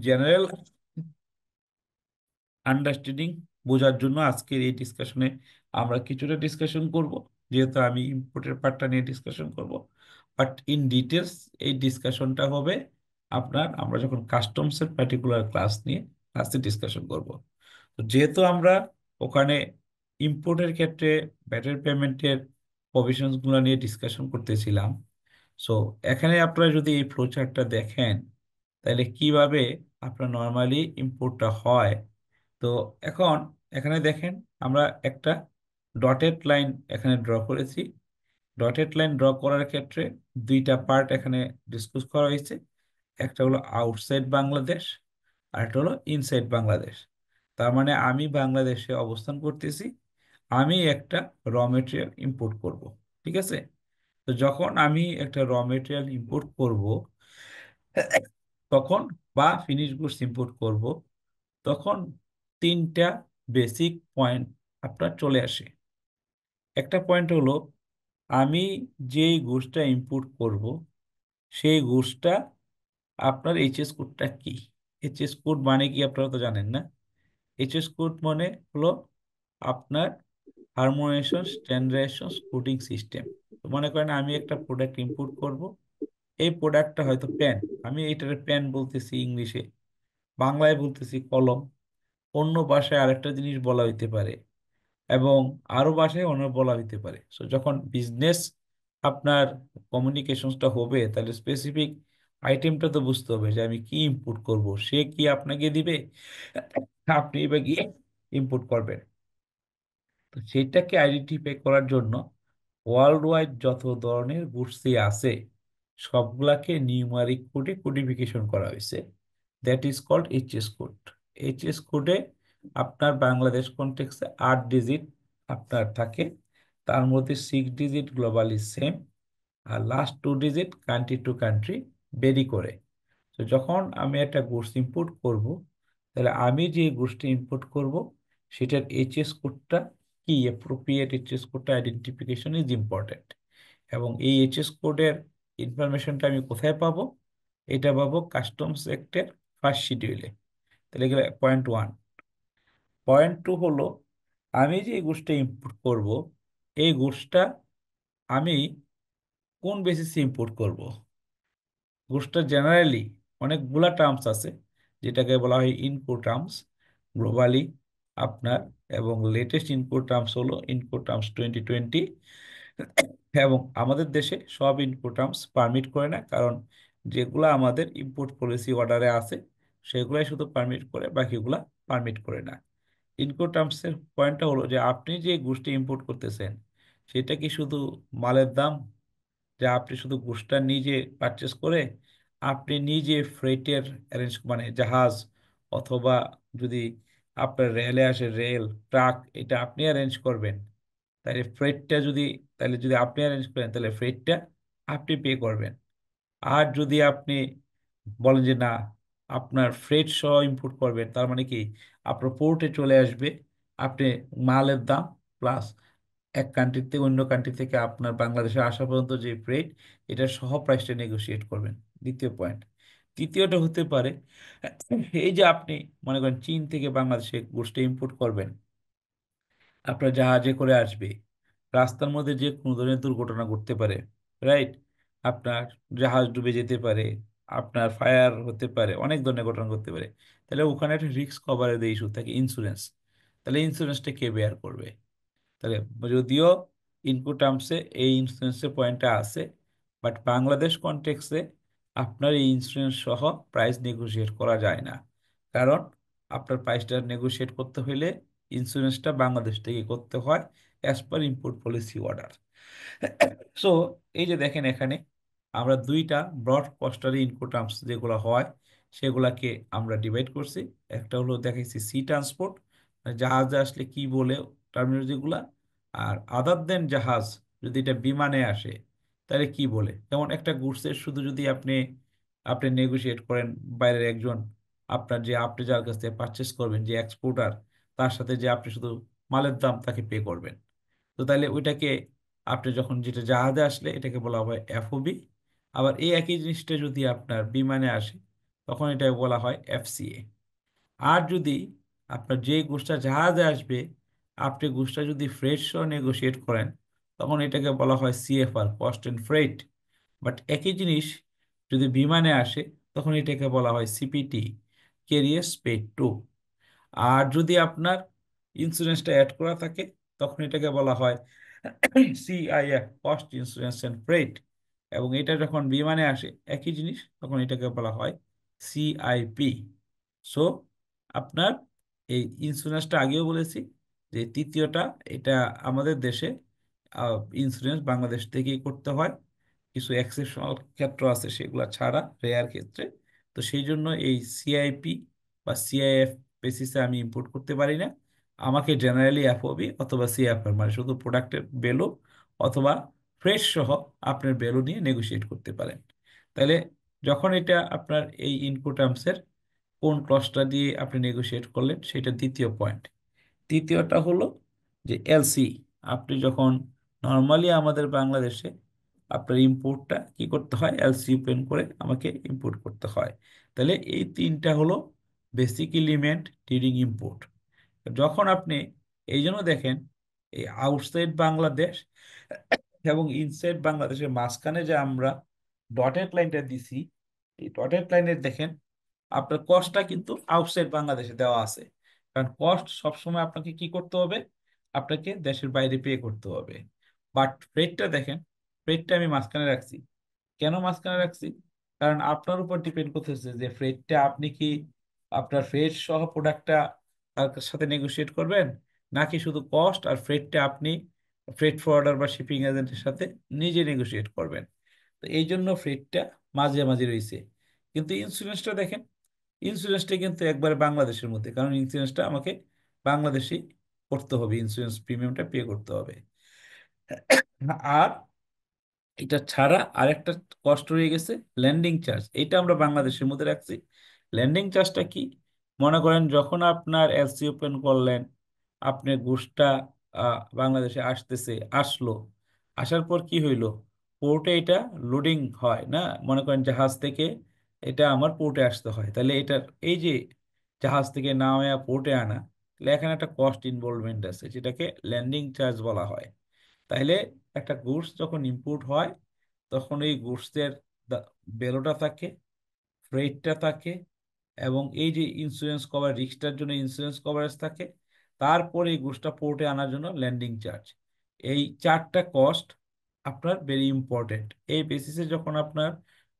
জেনারেল আন্ডারস্ট্যান্ডিং বোঝার জন্য আজকের এই ডিসকাশনে আমরা কিছুটা ডিসকাশন করব, যেহেতু আমি ইম্পোর্টের পার্টটা নিয়ে ডিসকাশন করব। বাট ইন ডিটেলস এই ডিসকাশনটা হবে আপনার আমরা যখন কাস্টমসের পার্টিকুলার ক্লাস নিয়ে ক্লাসে ডিসকাশন করব। তো যেহেতু আমরা ওখানে ইম্পোর্টের ক্ষেত্রে ব্যাটারি পেমেন্টের প্রভিশনসগুলো নিয়ে ডিসকাশন করতেছিলাম, সো এখানে আপনারা যদি এই ফ্লোচার্টটা দেখেন, তাহলে কিভাবে আপনার নর্মালি ইম্পোর্টটা হয়। তো এখন এখানে দেখেন আমরা একটা ডটেড লাইন এখানে ড্র করেছি। ডটেড লাইন ড্র করার ক্ষেত্রে দুইটা পার্ট এখানে ডিসকাস করা হয়েছে, একটা হলো আউটসাইড বাংলাদেশ আর একটা হলো ইনসাইড বাংলাদেশ। তার মানে আমি বাংলাদেশে অবস্থান করতেছি, আমি একটা র মেটেরিয়াল ইম্পোর্ট করব, ঠিক আছে। তো যখন আমি একটা র মেটেরিয়াল ইম্পোর্ট করব তখন, বা ফিনিশ গুডস ইম্পোর্ট করব, তখন তিনটা বেসিক পয়েন্ট আপনার চলে আসে। একটা পয়েন্ট হলো আমি যেই গুডসটা ইম্পোর্ট করব সেই গুডসটা আপনার এইচএস কোডটা কি। এইচএস কোড মানে কি আপনারা তো জানেন না। এইচএস কোড মানে হলো আপনার হারমোনাইজেশন স্ট্যান্ডার্ডাইজেশন কোডিং সিস্টেম। তো মনে করেন আমি একটা প্রোডাক্ট ইম্পোর্ট করব, এই প্রোডাক্টটা হয়তো পেন, আমি এইটার পেন বলতেছি ইংলিশে, বাংলায় বলতেছি কলম, অন্য ভাষায় আরেকটা জিনিস বলা হইতে পারে, এবং আরো ভাষায় অন্য বলা হইতে পারে। সো যখন বিজনেস আপনার কমিউনিকেশনসটা হবে, তাহলে স্পেসিফিক আইটেমটা তো বুঝতে হবে যে আমি কি ইম্পোর্ট করব, সে কি আপনাকে দিবে, আপনি এবার গিয়ে ইম্পোর্ট করবেন। তো সেটাকে আইডেন্টিফাই করার জন্য ওয়ার্ল্ড ওয়াইড যত ধরনের গুডসই আছে সবগুলাকে নিউমারিক কোডে কোডিফিকেশন করা হয়েছে, that is called HS code. HS কোডে আপনার বাংলাদেশ কনটেক্সে 8 ডিজিট আপনার থাকে, তার মধ্যে 6 ডিজিট গ্লোবালি সেম, আর last 2 digit country to country vary করে। তো যখন আমি একটা গুডস ইম্পোর্ট করব, তাহলে আমি যে গুডসটা ইম্পোর্ট করব সেটার এইচএস কোডটা কি, অ্যাপ্রোপ্রিয়েট এইচএস কোডটা আইডেন্টিফিকেশন ইজ ইম্পর্টেন্ট। এবং এই এইচএস কোডের ইনফরমেশনটা আমি কোথায় পাবো? এটা পাবো কাস্টমস অ্যাক্টের ফার্স্ট শিডিউলে। তাহলে গেলে পয়েন্ট ওয়ান। পয়েন্ট টু হলো আমি যে গুডসটা ইম্পোর্ট করব, এই গুডসটা আমি কোন বেসিসে ইম্পোর্ট করব। ঘুষটা জেনারেলি অনেকগুলা টার্মস আছে, যেটাকে বলা হয় ইনকো টার্মস গ্লোবালি আপনার, এবং লেটেস্ট ইনকো টার্মস হলো ইনকো টার্মস 2020। এবং আমাদের দেশে সব ইনকো টার্মস পারমিট করে না, কারণ যেগুলা আমাদের ইম্পোর্ট পলিসি অর্ডারে আছে সেগুলাই শুধু পারমিট করে, বাকিগুলা পারমিট করে না। ইনকো টার্মসের পয়েন্টটা হলো যে আপনি যে গোষ্ঠী ইম্পোর্ট করতেছেন সেটা কি শুধু মালের দাম, যে আপনি শুধু গোষ্ঠা নিজে পারচেস করে আপনি নিজে ফ্রেটের অ্যারেঞ্জ মানে জাহাজ, অথবা যদি আপনার রেলে আসে রেল ট্রাক, এটা আপনি অ্যারেঞ্জ করবেন, তাহলে ফ্রেটটা যদি, তাহলে যদি আপনি অ্যারেঞ্জ করেন তাহলে ফ্রেটটা আপনি পে করবেন। আর যদি আপনি বলেন যে না আপনার ফ্রেট সহ ইম্পোর্ট করবেন, তার মানে কি আপনার পোর্টে চলে আসবে, আপনি মালের দাম প্লাস এক কান্ট্রি থেকে অন্য কান্ট্রি থেকে আপনার বাংলাদেশে আসা পর্যন্ত যে ফ্রেট, এটা সহ প্রাইসটা নেগোশিয়েট করবেন। দ্বিতীয় পয়েন্ট। তৃতীয়টা হতে পারে এই যে আপনি মনে করেন চীন থেকে বাংলাদেশে গোষ্ঠী ইম্পোর্ট করবেন, আপনার জাহাজে করে আসবে, রাস্তার মধ্যে যে কোনো ধরনের দুর্ঘটনা ঘটতে পারে, রাইট? আপনার জাহাজ ডুবে যেতে পারে, আপনার ফায়ার হতে পারে, অনেক ধরনের ঘটনা ঘটতে পারে। তাহলে ওখানে একটা রিস্ক কভারেজ ইস্যু থাকে, ইন্স্যুরেন্স। তাহলে ইন্স্যুরেন্সটা কে বেয়ার করবে? তাহলে যদিও ইনকো টার্মসে এই ইন্স্যুরেন্সের পয়েন্টটা আছে, বাট বাংলাদেশ কনটেক্সে আপনার এই ইন্স্যুরেন্স সহ প্রাইস নেগোশিয়েট করা যায় না, কারণ আপনার প্রাইসটা নেগোশিয়েট করতে হলে ইন্স্যুরেন্সটা বাংলাদেশ থেকে করতে হয় as per import policy order. So এই যে দেখেন এখানে আমরা দুইটা ব্রড কস্টারি ইনপুট টার্মস যেগুলো হয় সেগুলাকে আমরা ডিভাইড করছি। একটা হলো দেখাইছি সি ট্রান্সপোর্ট, জাহাজে আসলে কি বলে টার্মিনোলজিগুলা, আর আদার দেন জাহাজ যদি এটা বিমানে আসে তাহলে কি বলে। যেমন একটা গুডসের শুধু যদি আপনি আপনি নেগোশিয়েট করেন বাইরের একজন, আপনার যে আপনি যার কাছ থেকে পারচেস করবেন যে এক্সপোর্টার, তার সাথে যে আপনি শুধু মালের দাম তাকে পে করবেন, তো তাহলে ওইটাকে আপনি যখন যেটা জাহাজে আসলে এটাকে বলা হয় এফওবি। আবার এই একই জিনিসটা যদি আপনার বিমানে আসে তখন এটা বলা হয় এফসিএ। আর যদি আপনার যে গুডসটা জাহাজে আসবে আপনি গুডসটা যদি ফ্রেট সহ নেগোশিয়েট করেন তখন এটাকে বলা হয় CFR, cost and freight. But একই জিনিস যদি বিমানে আসে তখন এটাকে বলা হয় সিপিটি, ক্যারিয়ার্স পেড টু। আর যদি আপনার ইন্স্যুরেন্সটা অ্যাড করা থাকে তখন এটাকে বলা হয় CIF, cost insurance and freight. এবং এটা যখন বিমানে আসে একই জিনিস তখন এটাকে বলা হয় সিআইপি। সো আপনার এই ইন্স্যুরেন্সটা আগেও বলেছি যে তৃতীয়টা, এটা আমাদের দেশে ইন্স্যুরেন্স বাংলাদেশ থেকেই করতে হয়, কিছু এক্সেপশনাল ক্ষেত্র আছে সেগুলো ছাড়া, রেয়ার ক্ষেত্রে। তো সেই জন্য এই সিআইপি বা সিআইএফ বেসিসে আমি ইম্পোর্ট করতে পারি না। আমাকে জেনারেলি এফওবি অথবা সিএফআর মানে শুধু প্রোডাক্টের ভ্যালু অথবা ফ্রেশ সহ আপনার ভ্যালু নিয়ে নেগোশিয়েট করতে পারেন। তাহলে যখন এটা আপনার এই ইনকোটার্মসের কোন ক্লসটা দিয়ে আপনি নেগোশিয়েট করলেন সেটা দ্বিতীয় পয়েন্ট। তৃতীয়টা হলো যে এলসি। আপনি যখন নর্মালি আমাদের বাংলাদেশে আপনার ইম্পোর্টটা কি করতে হয়, এলসি ওপেন করে আমাকে ইম্পোর্ট করতে হয়। তাহলে এই তিনটা হলো বেসিক এলিমেন্ট ডিউরিং ইম্পোর্ট। যখন আপনি এই জন্য দেখেন এই আউটসাইড বাংলাদেশ এবং ইনসাইড বাংলাদেশের মাঝখানে যে আমরা ডটেড লাইনটা দিছি, এই ডটেড লাইনের দেখেন আপনার কস্টটা কিন্তু আউটসাইড বাংলাদেশে দেওয়া আছে। কারণ কস্ট সবসময় আপনাকে কি করতে হবে, আপনাকে দেশের বাইরে পে করতে হবে। বাট রেটটা দেখেন, রেটটা আমি মাঝখানে রাখছি। কেন মাঝখানে রাখছি? কারণ আপনার উপর ডিপেন্ড করতেছে যে ফ্রেটটা আপনি কি আপনার ফ্রেট সহ প্রোডাক্টটা তার সাথে নেগোশিয়েট করবেন, নাকি শুধু কস্ট আর ফ্রেটটা আপনি ফ্রেট ফরওয়ার্ডার বা শিপিং এজেন্টের সাথে নিজে নেগোশিয়েট করবেন। তো এই জন্য ফ্রেটটা মাঝে মাঝে রয়েছে। কিন্তু ইন্স্যুরেন্সটা দেখেন, ইন্স্যুরেন্সটা কিন্তু একবারে বাংলাদেশের মধ্যে, কারণ ইন্স্যুরেন্সটা আমাকে বাংলাদেশে করতে হবে, ইন্স্যুরেন্স প্রিমিয়ামটা পে করতে হবে। আর এটা ছাড়া আরেকটা কষ্ট রয়ে গেছে ল্যান্ডিং চার্জ, এটা আমরা বাংলাদেশের মধ্যে রাখছি। ল্যান্ডিং চার্জটা কি? মনে করেন যখন আপনার এলসি ওপেন করলেন, আপনার গুডসটা বাংলাদেশে আসতেছে, আসলো, আসার পর কি হইলো, পোর্টে এটা লোডিং হয় না, মনে করেন জাহাজ থেকে এটা আমার পোর্টে আসতে হয়, তাহলে এটার এই যে জাহাজ থেকে নামায়া পোর্টে আনা, তাহলে এখানে একটা কস্ট ইনভলভমেন্ট আছে যেটাকে ল্যান্ডিং চার্জ বলা হয়। তাইলে একটা গুডস যখন ইম্পোর্ট হয় তখন এই গুডসের বেলোটা থাকে, ফ্রেটটা থাকে, এবং এই যে ইন্স্যুরেন্স কভার, রিস্কটার জন্য ইন্স্যুরেন্স কভারেজ থাকে, তারপরে এই গুডসটা পোর্টে আনার জন্য ল্যান্ডিং চার্জ। এই চারটা কস্ট আপনার ভেরি ইম্পর্টেন্ট। এই বেসিসে যখন আপনার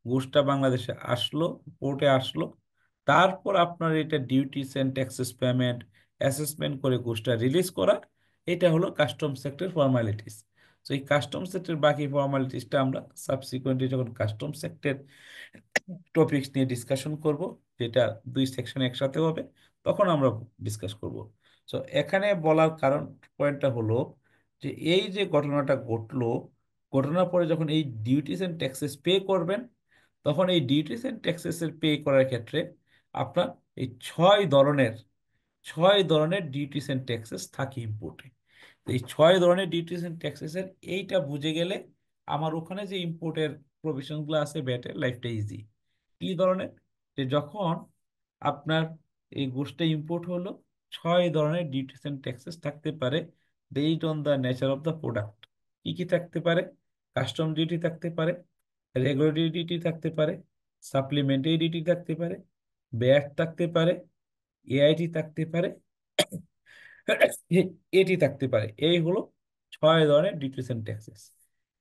গুডসটা বাংলাদেশে আসলো, পোর্টে আসলো, তারপর আপনার এটা duties and taxes payment assessment করে গুডসটা রিলিজ করা, এটা হলো কাস্টম সেক্টর ফর্মালিটিস। তো এই কাস্টম সেক্টর বাকি ফর্মালিটিসটা আমরা সাবসিকুয়েন্টলি যখন কাস্টম সেক্টর টপিকস নিয়ে ডিসকাশন করব, যেটা দুই সেকশন একসাথে হবে, তখন আমরা ডিসকাস করব। সো এখানে বলার কারণ পয়েন্টটা হলো যে এই যে ঘটনাটা ঘটলো, ঘটনার পরে যখন এই ডিউটিস এন্ড ট্যাক্সেস পে করবেন, তখন এই ডিউটিস এন্ড ট্যাক্সেস এর পে করার ক্ষেত্রে আপনার এই ছয় ধরনের ডিউটিস এন্ড ট্যাক্সেস থাকে ইম্পোর্টে। এই ছয় ধরনের ডিউটিস এন্ড ট্যাক্সেস এর এইটা বুঝে গেলে আমার ওখানে যে ইম্পোর্টের প্রভিশন গুলো আছে ব্যাটের, লাইফটা ইজি। কি ধরনের? যে যখন আপনার এই গুডসটা ইম্পোর্ট হলো, ছয় ধরনের ডিউটিস এন্ড ট্যাক্সেস থাকতে পারে based on the nature of the product. কি কি থাকতে পারে? কাস্টম ডিউটি থাকতে পারে, রেগুলেটরি ডিউটি থাকতে পারে, সাপ্লিমেন্টারি ডিউটি থাকতে পারে, ব্যাট থাকতে পারে, এআইটি থাকতে পারে, এটি থাকতে পারে। এই হলো ছয় ধরনের duties and taxes.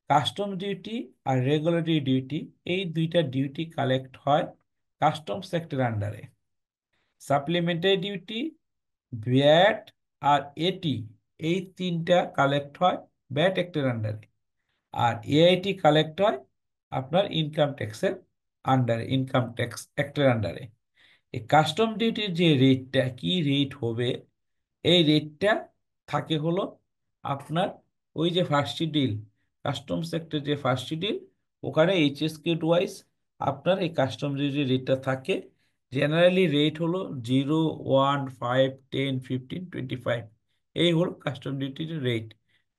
Custom duty আর রেগুলেটরি ডিউটি, এই দুইটা ডিউটি কালেক্ট হয় কাস্টম সেক্টর আন্ডারে। সাপ্লিমেন্টারি ডিউটি, ভ্যাট আর এটি, এই তিনটা কালেক্ট হয় ভ্যাট অ্যাক্টের আন্ডারে। আর এআইটি কালেক্ট হয় আপনার ইনকাম ট্যাক্সের আন্ডারে, ইনকাম ট্যাক্স অ্যাক্টের আন্ডারে। এই কাস্টম ডিউটির যে রেটটা, কি রেট হবে, এই রেটটা থাকে হলো আপনার ওই যে ফার্স্ট শিডিউল, কাস্টম সেক্টর যে ফার্স্ট শিডিউল, ওখানে এইচএসকিউ ওয়াইজ আপনার এই কাস্টম ডিউটির রেটটা থাকে। জেনারেলি রেট হলো 0, 1, 5, 10, 15, 25। এই হলো কাস্টম ডিউটির rate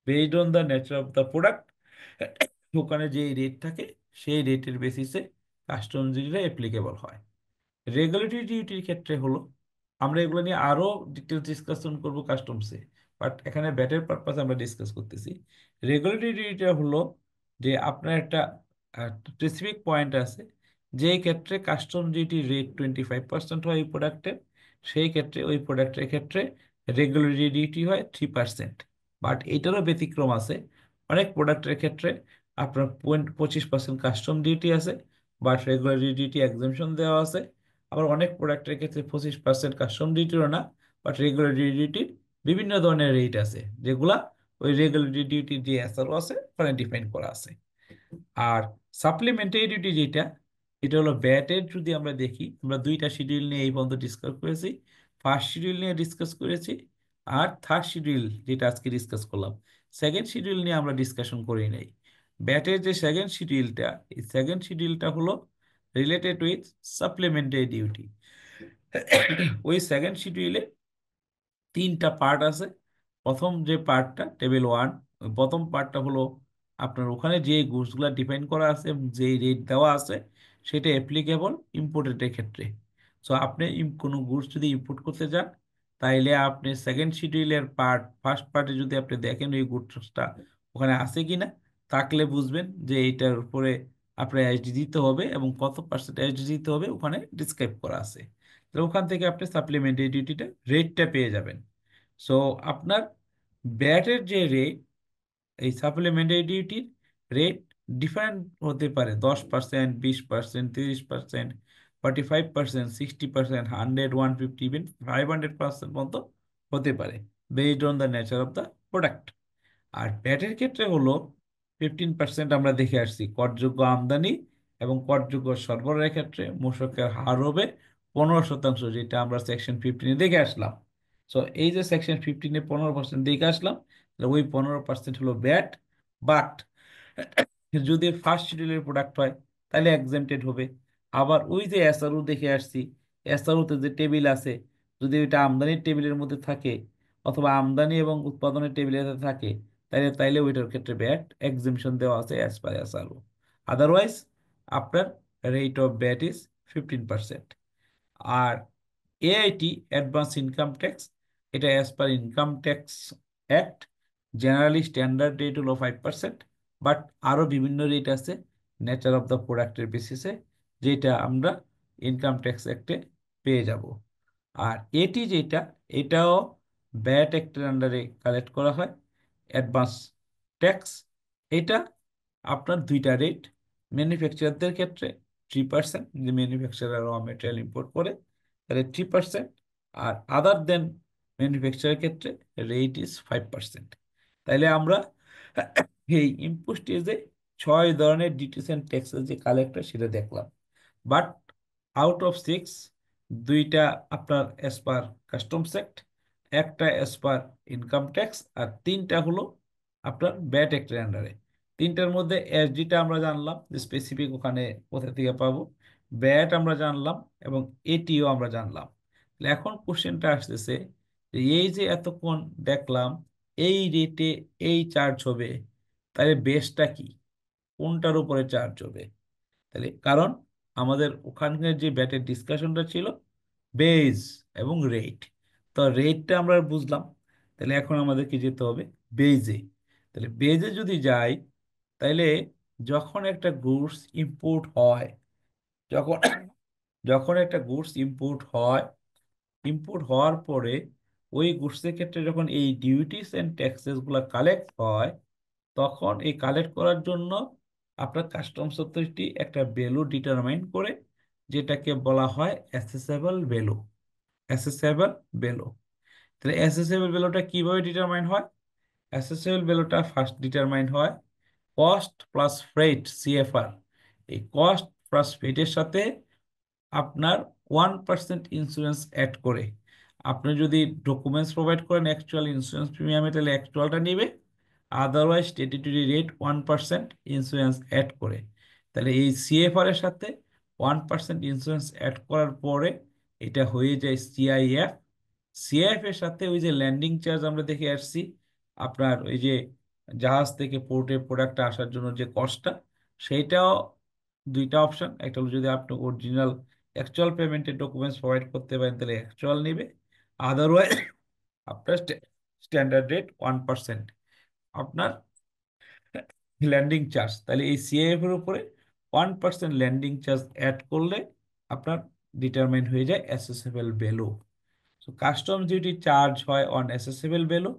based on the nature of the product. ওখানে যে রেট থাকে সেই রেটের বেসিসে কাস্টম ডিউটিটা অ্যাপ্লিকেবল হয়। রেগুলেটরি ডিউটির ক্ষেত্রে হলো, আমরা এগুলো নিয়ে আরো ডিটেলস ডিসকাশন করব কাস্টমসে, বাট এখানে ব্যাটের পারপাস আমরা ডিসকাস করতেছি। রেগুলেটরি ডিউটিটা হলো যে আপনার একটা স্পেসিফিক পয়েন্ট আছে, যেই ক্ষেত্রে কাস্টম ডিউটি রেট 25% হয় এই প্রোডাক্টের, সেই ক্ষেত্রে ওই প্রোডাক্টের ক্ষেত্রে রেগুলেটরি ডিউটি হয় 3%। বাট এটারও ব্যতিক্রম আছে, অনেক প্রোডাক্টের ক্ষেত্রে আপনার 25% কাস্টম ডিউটি আছে, বাট রেগুলারি ডিউটি এক্সাম্পশন দেওয়া আছে। আবার অনেক প্রোডাক্টের ক্ষেত্রে 25% কাস্টম ডিউটিও না, বাট রেগুলারি ডিউটির বিভিন্ন ধরনের রেট আছে, যেগুলা ওই রেগুলারি ডিউটির যে এসআরও আছে ওখানে ডিফাইন করা আছে। আর সাপ্লিমেন্টারি ডিউটি যেটা, এটা হলো ব্যাটের। যদি আমরা দেখি, আমরা দুইটা শিডিউল নিয়ে এই পর্যন্ত ডিসকাস করেছি। ফার্স্ট শিডিউল নিয়ে ডিসকাস করেছি, আর থার্ড শিডিউল যেটা আজকে ডিসকাস করলাম। সেকেন্ড শিডিউল নিয়ে আমরা ডিসকাশন করি নাই। ব্যাটের যে সেকেন্ড শিডিউলটা, এই সেকেন্ড শিডিউলটা হলো রিলেটেড উইথ সাপ্লিমেন্টারি ডিউটি। ওই সেকেন্ড শিডিউলে 3টা পার্ট আছে। প্রথম যে পার্টটা টেবিল 1, ওই প্রথম পার্টটা হলো আপনার ওখানে যে গুডসগুলো ডিফাইন করা আছে, যে রেট দেওয়া আছে, সেটা অ্যাপ্লিকেবল ইম্পোর্টেডের ক্ষেত্রে। সো আপনি কোনো গুডস যদি ইম্পোর্ট করতে যান, তাইলে আপনি সেকেন্ড শিডিউলের পার্ট, ফার্স্ট পার্টে যদি আপনি দেখেন ওই গুডসটা ওখানে আছে কিনা, থাকলে বুঝবেন যে এইটার উপরে আপনার এসডি দিতে হবে এবং কত পার্সেন্ট এসডি দিতে হবে ওখানে ডিসক্রাইব করা আছে। তো ওখান থেকে আপনি সাপ্লিমেন্টারি ডিউটিটা রেটটা পেয়ে যাবেন। সো আপনার ব্যাটের যে রেট, এই সাপ্লিমেন্টারি ডিউটির রেট ডিফারেন্ট হতে পারে, 10%, 20%, 30%, 45%, 60%, 100, 150, ইভেন 500% পর্যন্ত হতে পারে, based on the nature of the product. আর প্যাটের ক্ষেত্রে হলো 15% আমরা দেখে আসছি করযোগ্য আমদানি এবং করযোগ্য সরবরাহের ক্ষেত্রে মূসকের হার হবে 15%, যেটা আমরা সেকশন 15-এ দেখে আসলাম। সো এই যে সেকশন 15-এ 15% দেখে আসলাম, তাহলে ওই 15% হলো ব্যাট। বাট যদি ফার্স্ট শিডিউলের প্রোডাক্ট হয় তাহলে এক্সেম্পটেড হবে। আবার ওই যে এসআরও দেখে আসছি, এসআরওতে যে টেবিল আছে, যদি এটা আমদানির টেবিলের মধ্যে থাকে অথবা আমদানি এবং উৎপাদনের টেবিলে থাকে, তাইলে তাইলে ওইটার ক্ষেত্রে ব্যাট এক্সেম্পশন দেওয়া আছে অ্যাজ পার এসআরও। আদারওয়াইজ আপনার রেট অফ ব্যাট ইজ 15%। আর এআইটি অ্যাডভান্স ইনকাম ট্যাক্স, এটা as per income tax act generally standard rate হলো 5%, বাট আরও বিভিন্ন রেট আছে নেচার অফ দ্য প্রোডাক্টের বেসিসে, যেটা আমরা ইনকাম ট্যাক্স অ্যাক্টে পেয়ে যাব। আর এটি যেটা, এটাও ব্যাট অ্যাক্টের আন্ডারে কালেক্ট করা হয় অ্যাডভান্স ট্যাক্স। এটা আপনার দুইটা রেট, ম্যানুফ্যাকচারারদের ক্ষেত্রে 3%, যদি ম্যানুফ্যাকচারার র মেটেরিয়াল ইম্পোর্ট করে তাহলে 3%, আর আদার দেন ম্যানুফ্যাকচারের ক্ষেত্রে রেট ইজ 5%। তাইলে আমরা এই ইনপুট স্টেজে 6 ধরনের ডিউটিস অ্যান্ড ট্যাক্সেস যে কালেক্টর সেটা দেখলাম। বাট আউট অফ 6, দুইটা আপনার অ্যাজ পার কাস্টমস অ্যাক্ট, একটা অ্যাজ পার ইনকাম ট্যাক্স, আর 3টা হলো আপনার ব্যাট অ্যাক্টের আন্ডারে। 3টার মধ্যে এসডিটা আমরা জানলাম যে স্পেসিফিক ওখানে কোথা থেকে পাবো, ব্যাট আমরা জানলাম এবং এটিও আমরা জানলাম। তাহলে এখন কোশ্চেনটা আসতেছে যে এই যে এতক্ষণ দেখলাম এই রেটে এই চার্জ হবে, তাহলে বেসটা কি, কোনটার উপরে চার্জ হবে? তাহলে কারণ আমাদের ওখানকার যে ব্যাটের ডিসকাশনটা ছিল বেজ এবং রেট, তো রেটটা আমরা বুঝলাম, তাহলে এখন আমাদেরকে যেতে হবে বেজে। তাহলে বেজে যদি যাই, তাহলে যখন একটা গুডস ইম্পোর্ট হয়, যখন যখন একটা গুডস ইম্পোর্ট হয়, ইম্পোর্ট হওয়ার পরে ওই গুডসের ক্ষেত্রে যখন এই ডিউটিস অ্যান্ড ট্যাক্সেস গুলা কালেক্ট হয়, তখন এই কালেক্ট করার জন্য আপনার কাস্টমস অথরিটি একটা ভ্যালু ডিটারমাইন করে, যেটাকে বলা হয় অ্যাসেসেবল ভ্যালু। অ্যাসেসেবল ভ্যালু, তাহলে অ্যাসেসেবল ভ্যালুটা কিভাবে ডিটারমাইন হয়? অ্যাসেসেবল ভ্যালুটা ফার্স্ট ডিটারমাইন হয় কস্ট প্লাস ফ্রেট সিএফআর, এই কস্ট প্লাস ফ্রেটের সাথে আপনার 1% ইন্স্যুরেন্স অ্যাড করে আপনি যদি ডকুমেন্টস প্রোভাইড করেন অ্যাকচুয়াল ইন্স্যুরেন্স প্রিমিয়ামে, তাহলে অ্যাকচুয়ালটা নেবে। Otherwise statutory rate 1% insurance add করে, তাহলে এই সিএফআর এর সাথে 1% ইন্স্যুরেন্স অ্যাড করার পরে এটা হয়ে যায় সিআইএফ। সিআইএফ এর সাথে ওই যে ল্যান্ডিং চার্জ আমরা দেখে আসছি, আপনার ওই যে জাহাজ থেকে পোর্টে প্রোডাক্টটা আসার জন্য যে কস্টটা, সেইটাও দুইটা অপশন। একটা হলো যদি আপনি অরিজিনাল অ্যাকচুয়াল পেমেন্টের ডকুমেন্টস প্রোভাইড করতে পারেন তাহলে অ্যাকচুয়াল নেবে, আদারওয়াইজ আপনার স্ট্যান্ডার্ড রেট 1% আপনার ল্যান্ডিং চার্জ। তাহলে এই সিএএফ এর উপরে 1% ল্যান্ডিং চার্জ অ্যাড করলে আপনার ডিটারমাইন হয়ে যায় assessable value. So customs duty charge হয় on assessable value,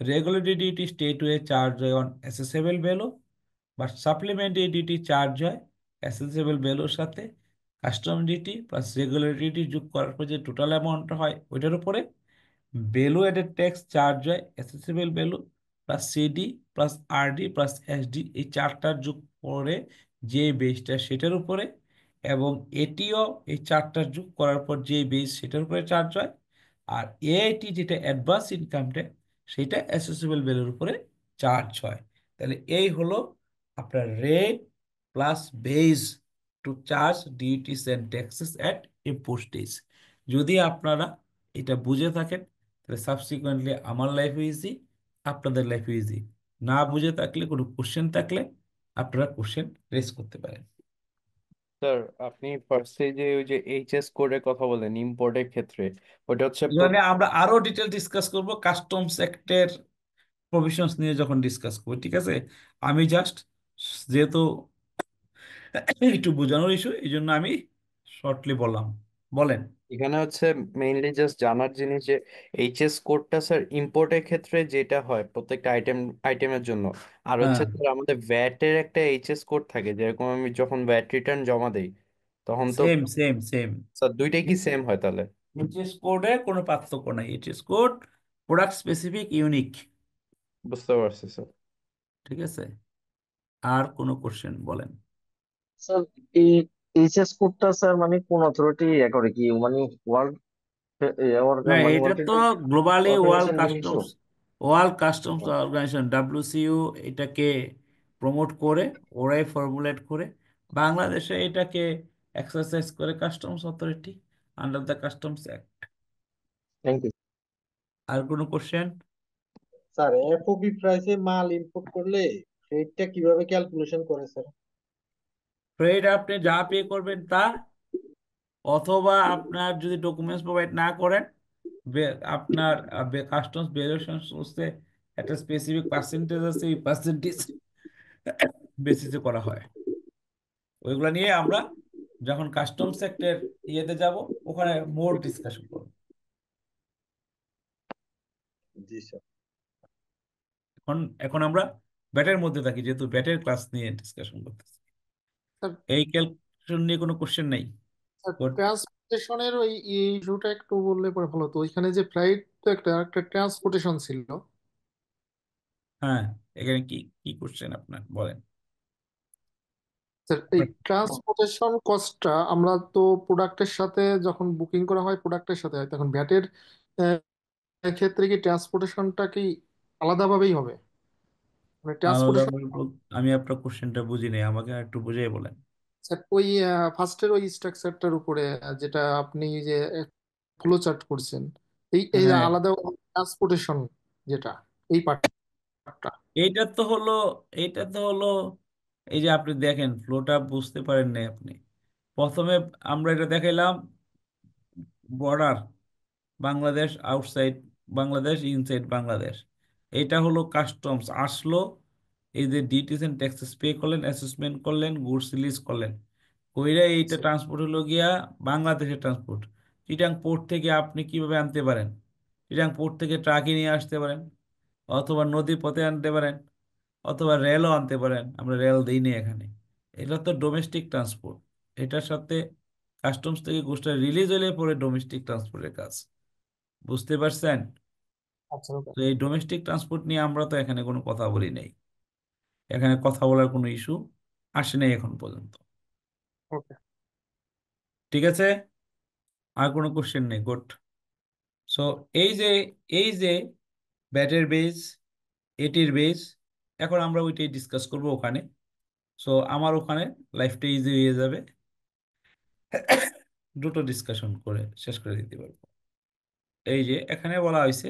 regulatory duty state way charge হয় on assessable value, but supplementary duty charge হয় অ্যাসেসেবল ভ্যালুর সাথে custom duty plus regulatory duty যোগ করার পর যে টোটাল অ্যামাউন্টটা হয় ওইটার উপরে ভ্যালু এডেড ট্যাক্স চার্জ হয় অ্যাসেসেবল value plus CD plus RD plus SD, এই চারটার যোগ করে যে বেসটা সেটার উপরে, এবং এটিও এই চারটার যোগ করার পর যে বেস সেটার উপরে চার্জ হয়। আর এআইটি যেটা অ্যাডভান্স ইনকাম ট্যাক্স, সেটা অ্যাসেসেবল ভ্যালুর উপরে চার্জ হয়। তাহলে এই হলো আপনার rate plus base to charge duties and taxes at a postage. যদি আপনারা এটা বুঝে থাকেন তাহলে সাবসিকুয়েন্টলি আমার লাইফ ইজি, আপনাদের লাইফ ইজি। না বুঝে থাকলে কোনো কোশ্চেন থাকলে আপনারা কোশ্চেন রেজ করতে পারেন। স্যার, আপনি ফার্স্টে যে ওই যে এইচএস কোডের কথা বলেন ইম্পোর্টের ক্ষেত্রে, ওটা হচ্ছে এখানে আমরা আরো ডিটেল ডিসকাস করব কাস্টমস অ্যাক্টের প্রভিশনস নিয়ে যখন ডিসকাস করবো, ঠিক আছে? আমি জাস্ট যেহেতু একটু বোঝানোর ইস্যু, এই জন্য আমি শর্টলি বললাম। বলেন। এখানে হচ্ছে মেইনলি জাস্ট জানার জিনিস যে এইচএস কোডটা স্যার ইম্পোর্টের ক্ষেত্রে যেটা হয় প্রত্যেকটা আইটেমের জন্য, আর হচ্ছে হ্যাঁ, স্যার আমাদের ভ্যাটের একটা এইচএস কোড থাকে, যেরকম আমি যখন ভ্যাট রিটার্ন জমা দেই তখন তো সেম সেম সেম। স্যার দুইটাই কি সেম হয় তাহলে? এইচএস কোডে কোনো পার্থক্য নাই, HS code product specific unique. বুঝতে পারছি স্যার। ঠিক আছে, আর কোনো কোশ্চেন বলেন। স্যার এই এইচএস কোডটা স্যার মানে কোন অথরিটি ইয়ে করে কি মানে ওয়ার্ল্ড হ্যাঁ, মানে এটা ওয়ার্ল্ড তো গ্লোবালি অর্গানাইজেশন নিয়ে কিছু? ওয়ার্ল্ড কাস্টমস অর্গানাইজেশন ডাব্লিউসিইউ এটাকে প্রমোট করে, ওরাই ফর্মুলেট করে। বাংলাদেশে এটাকে এক্সারসাইজ করে customs authority under the customs act. Thank you. আর কোনো কোশ্চেন? স্যার এফওবি প্রাইসে মাল ইম্পোর্ট করলে রেটটা কিভাবে ক্যালকুলেশন করে স্যার? ফ্রেড আপনি যা পে করবেন তা, অথবা আপনার যদি ডকুমেন্টস প্রোভাইড না করেন, আপনার কাস্টমস ভ্যালুয়েশন হচ্ছে একটা স্পেসিফিক পার্সেন্টেজ আছে, এই পার্সেন্টেজ বেসিসে করা হয়। ওইগুলো নিয়ে আমরা যখন কাস্টম সেক্টর ইয়েতে যাব ওখানে মোর ডিসকাশন করব। জি স্যার। এখন এখন আমরা ব্যাটের মধ্যে থাকি, যেহেতু ব্যাটের ক্লাস নিয়ে ডিসকাশন করতেছি। স্যার এই ক্যালকুলেশন নিয়ে কোনো কোশ্চেন নাই। Good. ট্রান্সপোর্টেশনের ওই ইস্যুটা একটু বললে পরে ভালো হতো। ওইখানে যে ফ্লাইট তো একটা একটা ট্রান্সপোর্টেশন ছিল। হ্যাঁ, এখানে কি কি কোশ্চেন আপনার বলেন। স্যার এই ট্রান্সপোর্টেশন কস্টটা আমরা তো প্রোডাক্টের সাথে যখন বুকিং করা হয় প্রোডাক্টের সাথে হয়, তখন ভ্যাটের ক্ষেত্রে কি ট্রান্সপোর্টেশনটা কি আলাদাভাবেই হবে? মানে আলাদা ট্রান্সপোর্টেশন আমি আপনার কোশ্চেনটা বুঝি নাই, আমাকে একটু বুঝিয়ে বলেন। ওই ফার্স্টের ওই স্ট্রাকচারটার উপরে যেটা আপনি যে ফ্লো চার্ট করছেন, এই এই হ্যাঁ, আলাদা ট্রান্সপোর্টেশন যেটা, এই পার্টটা। এইটা তো হলো এই যে আপনি দেখেন ফ্লোটা বুঝতে পারেন নাই আপনি। প্রথমে আমরা এটা দেখাইলাম border, Bangladesh outside Bangladesh, inside Bangladesh. এটা হলো কাস্টমস আসলো, এই যে ডিউটিস এন্ড ট্যাক্সেস পে করলেন, অ্যাসেসমেন্ট করলেন, গুডস রিলিজ করলেন, কইরা এইটা ট্রান্সপোর্ট হলো গিয়া বাংলাদেশের ট্রান্সপোর্ট। চিটাং পোর্ট থেকে আপনি কিভাবে আনতে পারেন? চিটাং পোর্ট থেকে ট্রাকে নিয়ে আসতে পারেন, অথবা নদী পথে আনতে পারেন, অথবা রেলও আনতে পারেন, আমরা রেল দিই নি এখানে। এটা তো ডোমেস্টিক ট্রান্সপোর্ট, এটার সাথে কাস্টমস থেকে গুডসটা রিলিজ হলে পরে ডোমেস্টিক ট্রান্সপোর্টের কাজ। বুঝতে পারছেন? আচ্ছা, ওকে। তো এই ডোমেস্টিক ট্রান্সপোর্ট নিয়ে আমরা তো এখানে কোনো কথা বলি নাই। এখানে কথা বলার কোনো ইস্যু আসে নাই এখন পর্যন্ত। ওকে। ঠিক আছে, আর কোনো কোশ্চেন নেই, গুড। সো এই যে ব্যাটের বেজ, এটির বেজ, এখন আমরা ওইটাই ডিসকাস করব ওখানে। সো আমার ওখানে লাইফটা ইজি হয়ে যাবে, দুটো ডিসকাশন করে শেষ করে দিতে পারবো। এই যে এখানে বলা হয়েছে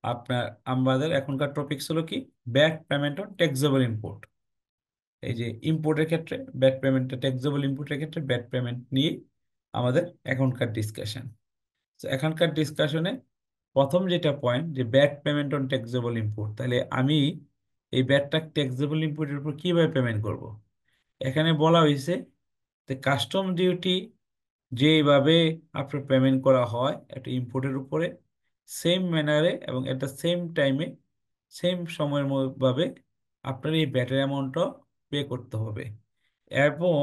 আপনার, আমাদের এখনকার টপিকস হলো কি, bat payment on taxable import. এই যে ইম্পোর্টের ক্ষেত্রে ব্যাট পেমেন্ট, ট্যাক্সেবল ইম্পোর্টের ক্ষেত্রে ব্যাট পেমেন্ট নিয়ে আমাদের এখনকার ডিসকাশন। তো এখনকার ডিসকাশনে প্রথম যেটা পয়েন্ট, যে bat payment on taxable import, তাহলে আমি এই ব্যাটটা ট্যাক্সেবল ইম্পোর্টের উপর কিভাবে পেমেন্ট করব। এখানে বলা হয়েছে যে কাস্টম ডিউটি যেভাবে আপনার পেমেন্ট করা হয় একটা ইম্পোর্টের উপরে, সেম ম্যানারে এবং এট দ্য সেম টাইমে, সেম সময়ের ভাবে আপনার এই ব্যাটারি অ্যামাউন্টটা পে করতে হবে। এবং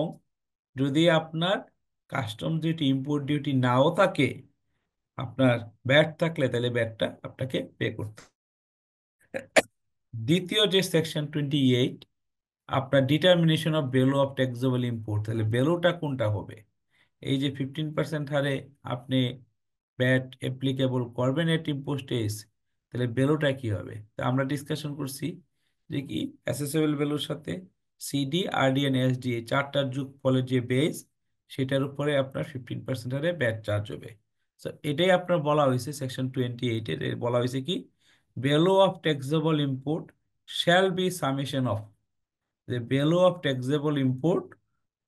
যদি আপনার কাস্টম ডিউটি, ইম্পোর্ট ডিউটি নাও থাকে, আপনার ব্যাট থাকলে তাহলে ব্যাটটা আপনাকে পে করতে হবে। দ্বিতীয় যে সেকশন 28, আপনার determination of value of taxable import, তাহলে ভ্যালুটা কোনটা হবে। এই যে 15% হারে আপনি ব্যাট অ্যাপ্লিকেবল করবেন এট ইম্পোস্টেজ, তাহলে ভ্যালুটা কি হবে। তা আমরা ডিসকাশন করছি যে কি অ্যাসেসেবল ভ্যালুর সাথে সিডি, আরডি এন্ড এসডি এই চারটার যোগফলের যে বেস, সেটার উপরে আপনার 15% হারে ব্যাট চার্জ হবে। তো এটাই আপনার বলা হয়েছে সেকশন 28-এর, বলা হয়েছে কি, value of taxable import shall be summation of, the value of taxable import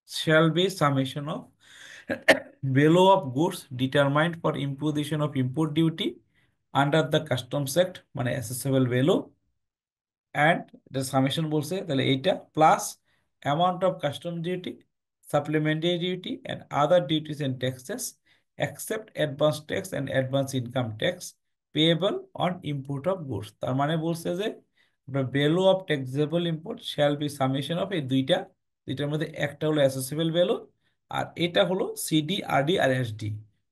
shall be summation of value of goods determined for imposition of import duty under the Customs Act, মানে assessable value, and the summation বলছে তাহলে এইটা plus amount of custom duty, supplementary duty and other duties and taxes except advance tax and advance income tax payable on import of goods। তার মানে বলছে যে value of taxable import shall be summation of এই দুইটার মধ্যে একটা হলো অ্যাসেসেবল value, আর এটা হলো সিডি, আরডি আর এসডি।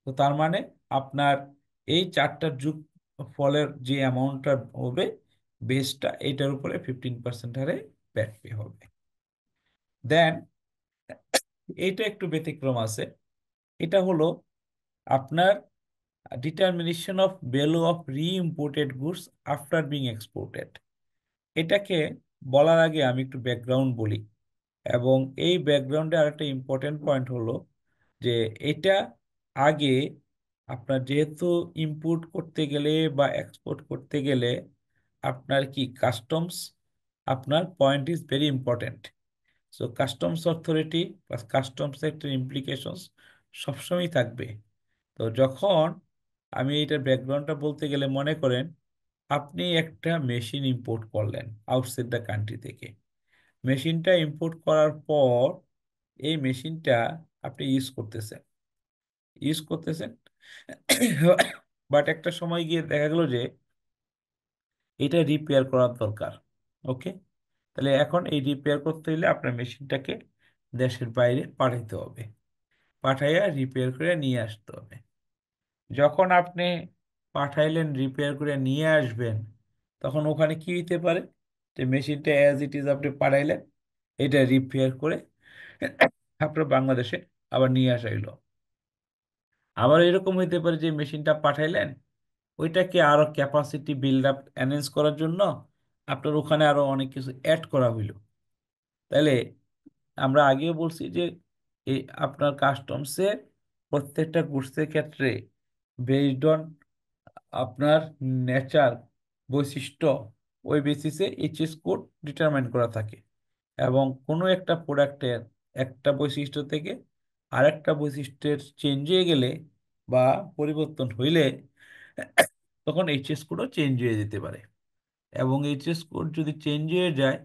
তো তার মানে আপনার এই চারটার যোগ ফলের যে অ্যামাউন্টটা হবে বেসটা, এটার উপরে 15% হারে ব্যাট পে হবে। দেন এইটা একটু ব্যতিক্রম আছে, এটা হলো আপনার ডিটারমিনেশন অফ ভ্যালু অফ রি imported goods after being exported. এটাকে বলার আগে আমি একটু ব্যাকগ্রাউন্ড বলি, এবং এই ব্যাকগ্রাউন্ডে আরেকটা ইম্পর্টেন্ট পয়েন্ট হলো যে এটা আগে আপনার যেহেতু ইম্পোর্ট করতে গেলে বা এক্সপোর্ট করতে গেলে আপনার কি কাস্টমস, আপনার point is very important. So customs authority plus customs একটা ইমপ্লিকেশনস সবসময় থাকবে। তো যখন আমি এটার ব্যাকগ্রাউন্ডটা বলতে গেলে, মনে করেন আপনি একটা মেশিন ইম্পোর্ট করলেন আউটসাইড দ্য কান্ট্রি থেকে। মেশিনটা ইম্পোর্ট করার পর এই মেশিনটা আপনি ইউজ করতেছেন বাট একটা সময় গিয়ে দেখা গেল যে এটা রিপেয়ার করার দরকার। ওকে, তাহলে এখন এই রিপেয়ার করতে হলে আপনার মেশিনটাকে দেশের বাইরে পাঠাইতে হবে, পাঠাইয়া রিপেয়ার করে নিয়ে আসতে হবে। যখন আপনি পাঠাইলেন, রিপেয়ার করে নিয়ে আসবেন, তখন ওখানে কি হইতে পারে, যে মেশিনটা অ্যাজ ইট ইজ আপনি পাঠাইলেন, এটা রিপেয়ার করে আপনার বাংলাদেশে আবার নিয়ে আসা হইলো। আবার এরকম হইতে পারে যে মেশিনটা পাঠাইলেন, ওইটাকে আরো ক্যাপাসিটি বিল্ড আপ এনহ্যান্স করার জন্য আপনার ওখানে আরো অনেক কিছু অ্যাড করা হইলো। তাহলে আমরা আগেও বলছি যে এই আপনার কাস্টমসের প্রত্যেকটা গুডসের ক্ষেত্রে বেসড অন আপনার নেচার, বৈশিষ্ট্য, ওই বেসিসে এইচএস কোড ডিটারমাইন করা থাকে। এবং কোনো একটা প্রোডাক্টের একটা বৈশিষ্ট্য থেকে আরেকটা বৈশিষ্ট্যের চেঞ্জ হয়ে গেলে বা পরিবর্তন হইলে তখন এইচএস কোডও চেঞ্জ হয়ে যেতে পারে। এবং এইচএস কোড যদি চেঞ্জ হয়ে যায়,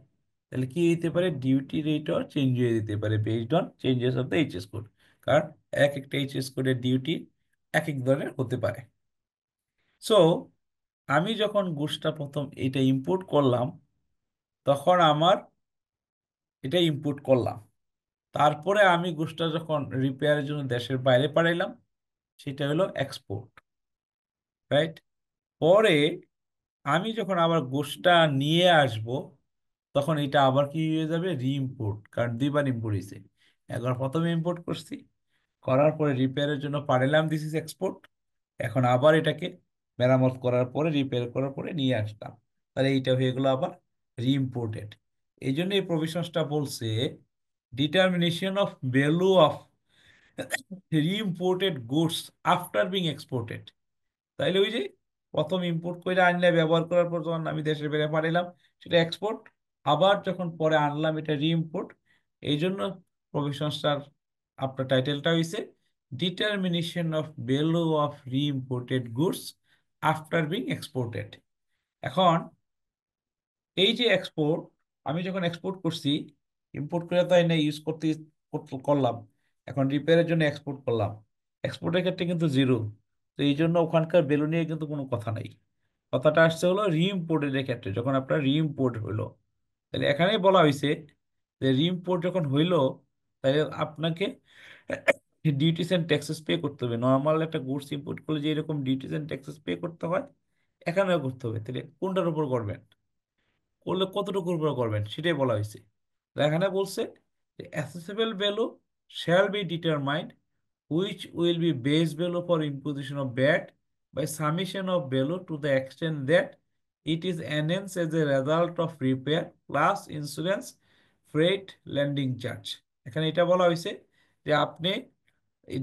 তাহলে কি হতে পারে, ডিউটি রেটও চেঞ্জ হয়ে যেতে পারে based on changes of the HS code. কারণ এক একটা এইচএস কোডের ডিউটি এক এক ধরনের হতে পারে। সো আমি যখন গুডসটা প্রথম এটা ইম্পোর্ট করলাম, তখন আমার এটা ইম্পোর্ট করলাম, তারপরে আমি গুডসটা যখন রিপেয়ারের জন্য দেশের বাইরে পাঠাইলাম, সেটা হলো এক্সপোর্ট, রাইট। পরে আমি যখন আবার গুডসটা নিয়ে আসব, তখন এটা আবার কি হয়ে যাবে, রিইম্পোর্ট, কারণ দুইবার ইম্পোর্ট হয়েছে। একবার প্রথমে ইম্পোর্ট করছি, করার পরে রিপেয়ারের জন্য পাঠালাম, দিস ইজ এক্সপোর্ট। এখন আবার এটাকে মেরামত করার পরে, রিপেয়ার করার পরে নিয়ে আসলাম, তাহলে এইটা হয়ে গেলো আবার রিইম্পোর্টেড। এই জন্য এই প্রভিশনসটা বলছে determination of value of reimported goods after being exported. তাইলে ওই যে প্রথম ইম্পোর্ট করে আনলে, ব্যবহার করার পর যখন আমি দেশের বাইরে পাঠালাম, সেটা এক্সপোর্ট। আবার যখন পরে আনলাম, এটা রিইম্পোর্ট। এই জন্য প্রভিশনসটার আপনার টাইটেলটা হয়েছে determination of value of reimported goods after being exported. এখন এই যে এক্সপোর্ট, আমি যখন এক্সপোর্ট করছি, ইম্পোর্ট করে তো না ইউজ করলাম, এখন রিপেয়ারের জন্য এক্সপোর্ট করলাম, এক্সপোর্টের ক্ষেত্রে কিন্তু জিরো। তো এই জন্য ওখানকার ভ্যালু নিয়ে কিন্তু কোনো কথা নাই। কথাটা আসছে হলো রিইম্পোর্টের ক্ষেত্রে, যখন আপনার রিইম্পোর্ট হইলো। তাহলে এখানেই বলা হয়েছে যে রিইম্পোর্ট যখন হইলো, তাহলে আপনাকে ডিউটিস অ্যান্ড ট্যাক্সেস পে করতে হবে। নর্মাল একটা গুডস ইম্পোর্ট করলে যে এরকম ডিউটিস অ্যান্ড ট্যাক্সেস পে করতে হয়, এখানেও করতে হবে। তাহলে কোনটার উপর করবেন, করলে কতটুকুর উপর করবেন, সেটাই বলা হয়েছে। তো এখানে বলছে যে অ্যাসেসেবল value shall be determined which will be base value for imposition of VAT by summation of value to the extent that it is enhanced as a result of repair plus insurance, freight, landing charge। এখানে এটা বলা হয়েছে যে আপনি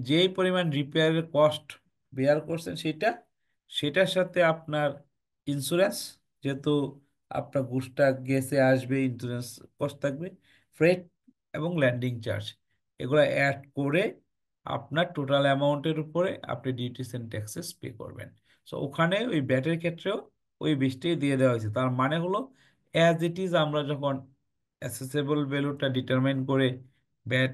যেই পরিমাণ রিপেয়ারের cost bear করছেন, সেটার সাথে আপনার ইন্স্যুরেন্স, যেহেতু আপনার গুডসটা গেছে আসবে, ইন্স্যুরেন্স কস্ট থাকবে, ফ্রেট এবং ল্যান্ডিং চার্জ, এগুলো অ্যাড করে আপনার টোটাল অ্যামাউন্টের উপরে আপনি ডিউটিস এন্ড ট্যাক্সেস পে করবেন। সো ওখানে ওই ব্যাটের ক্ষেত্রেও ওই বিশটাই দিয়ে দেওয়া হয়েছে। তার মানে হলো অ্যাজ ইট ইজ, আমরা যখন অ্যাসেসেবল ভ্যালুটা ডিটারমাইন করে ব্যাট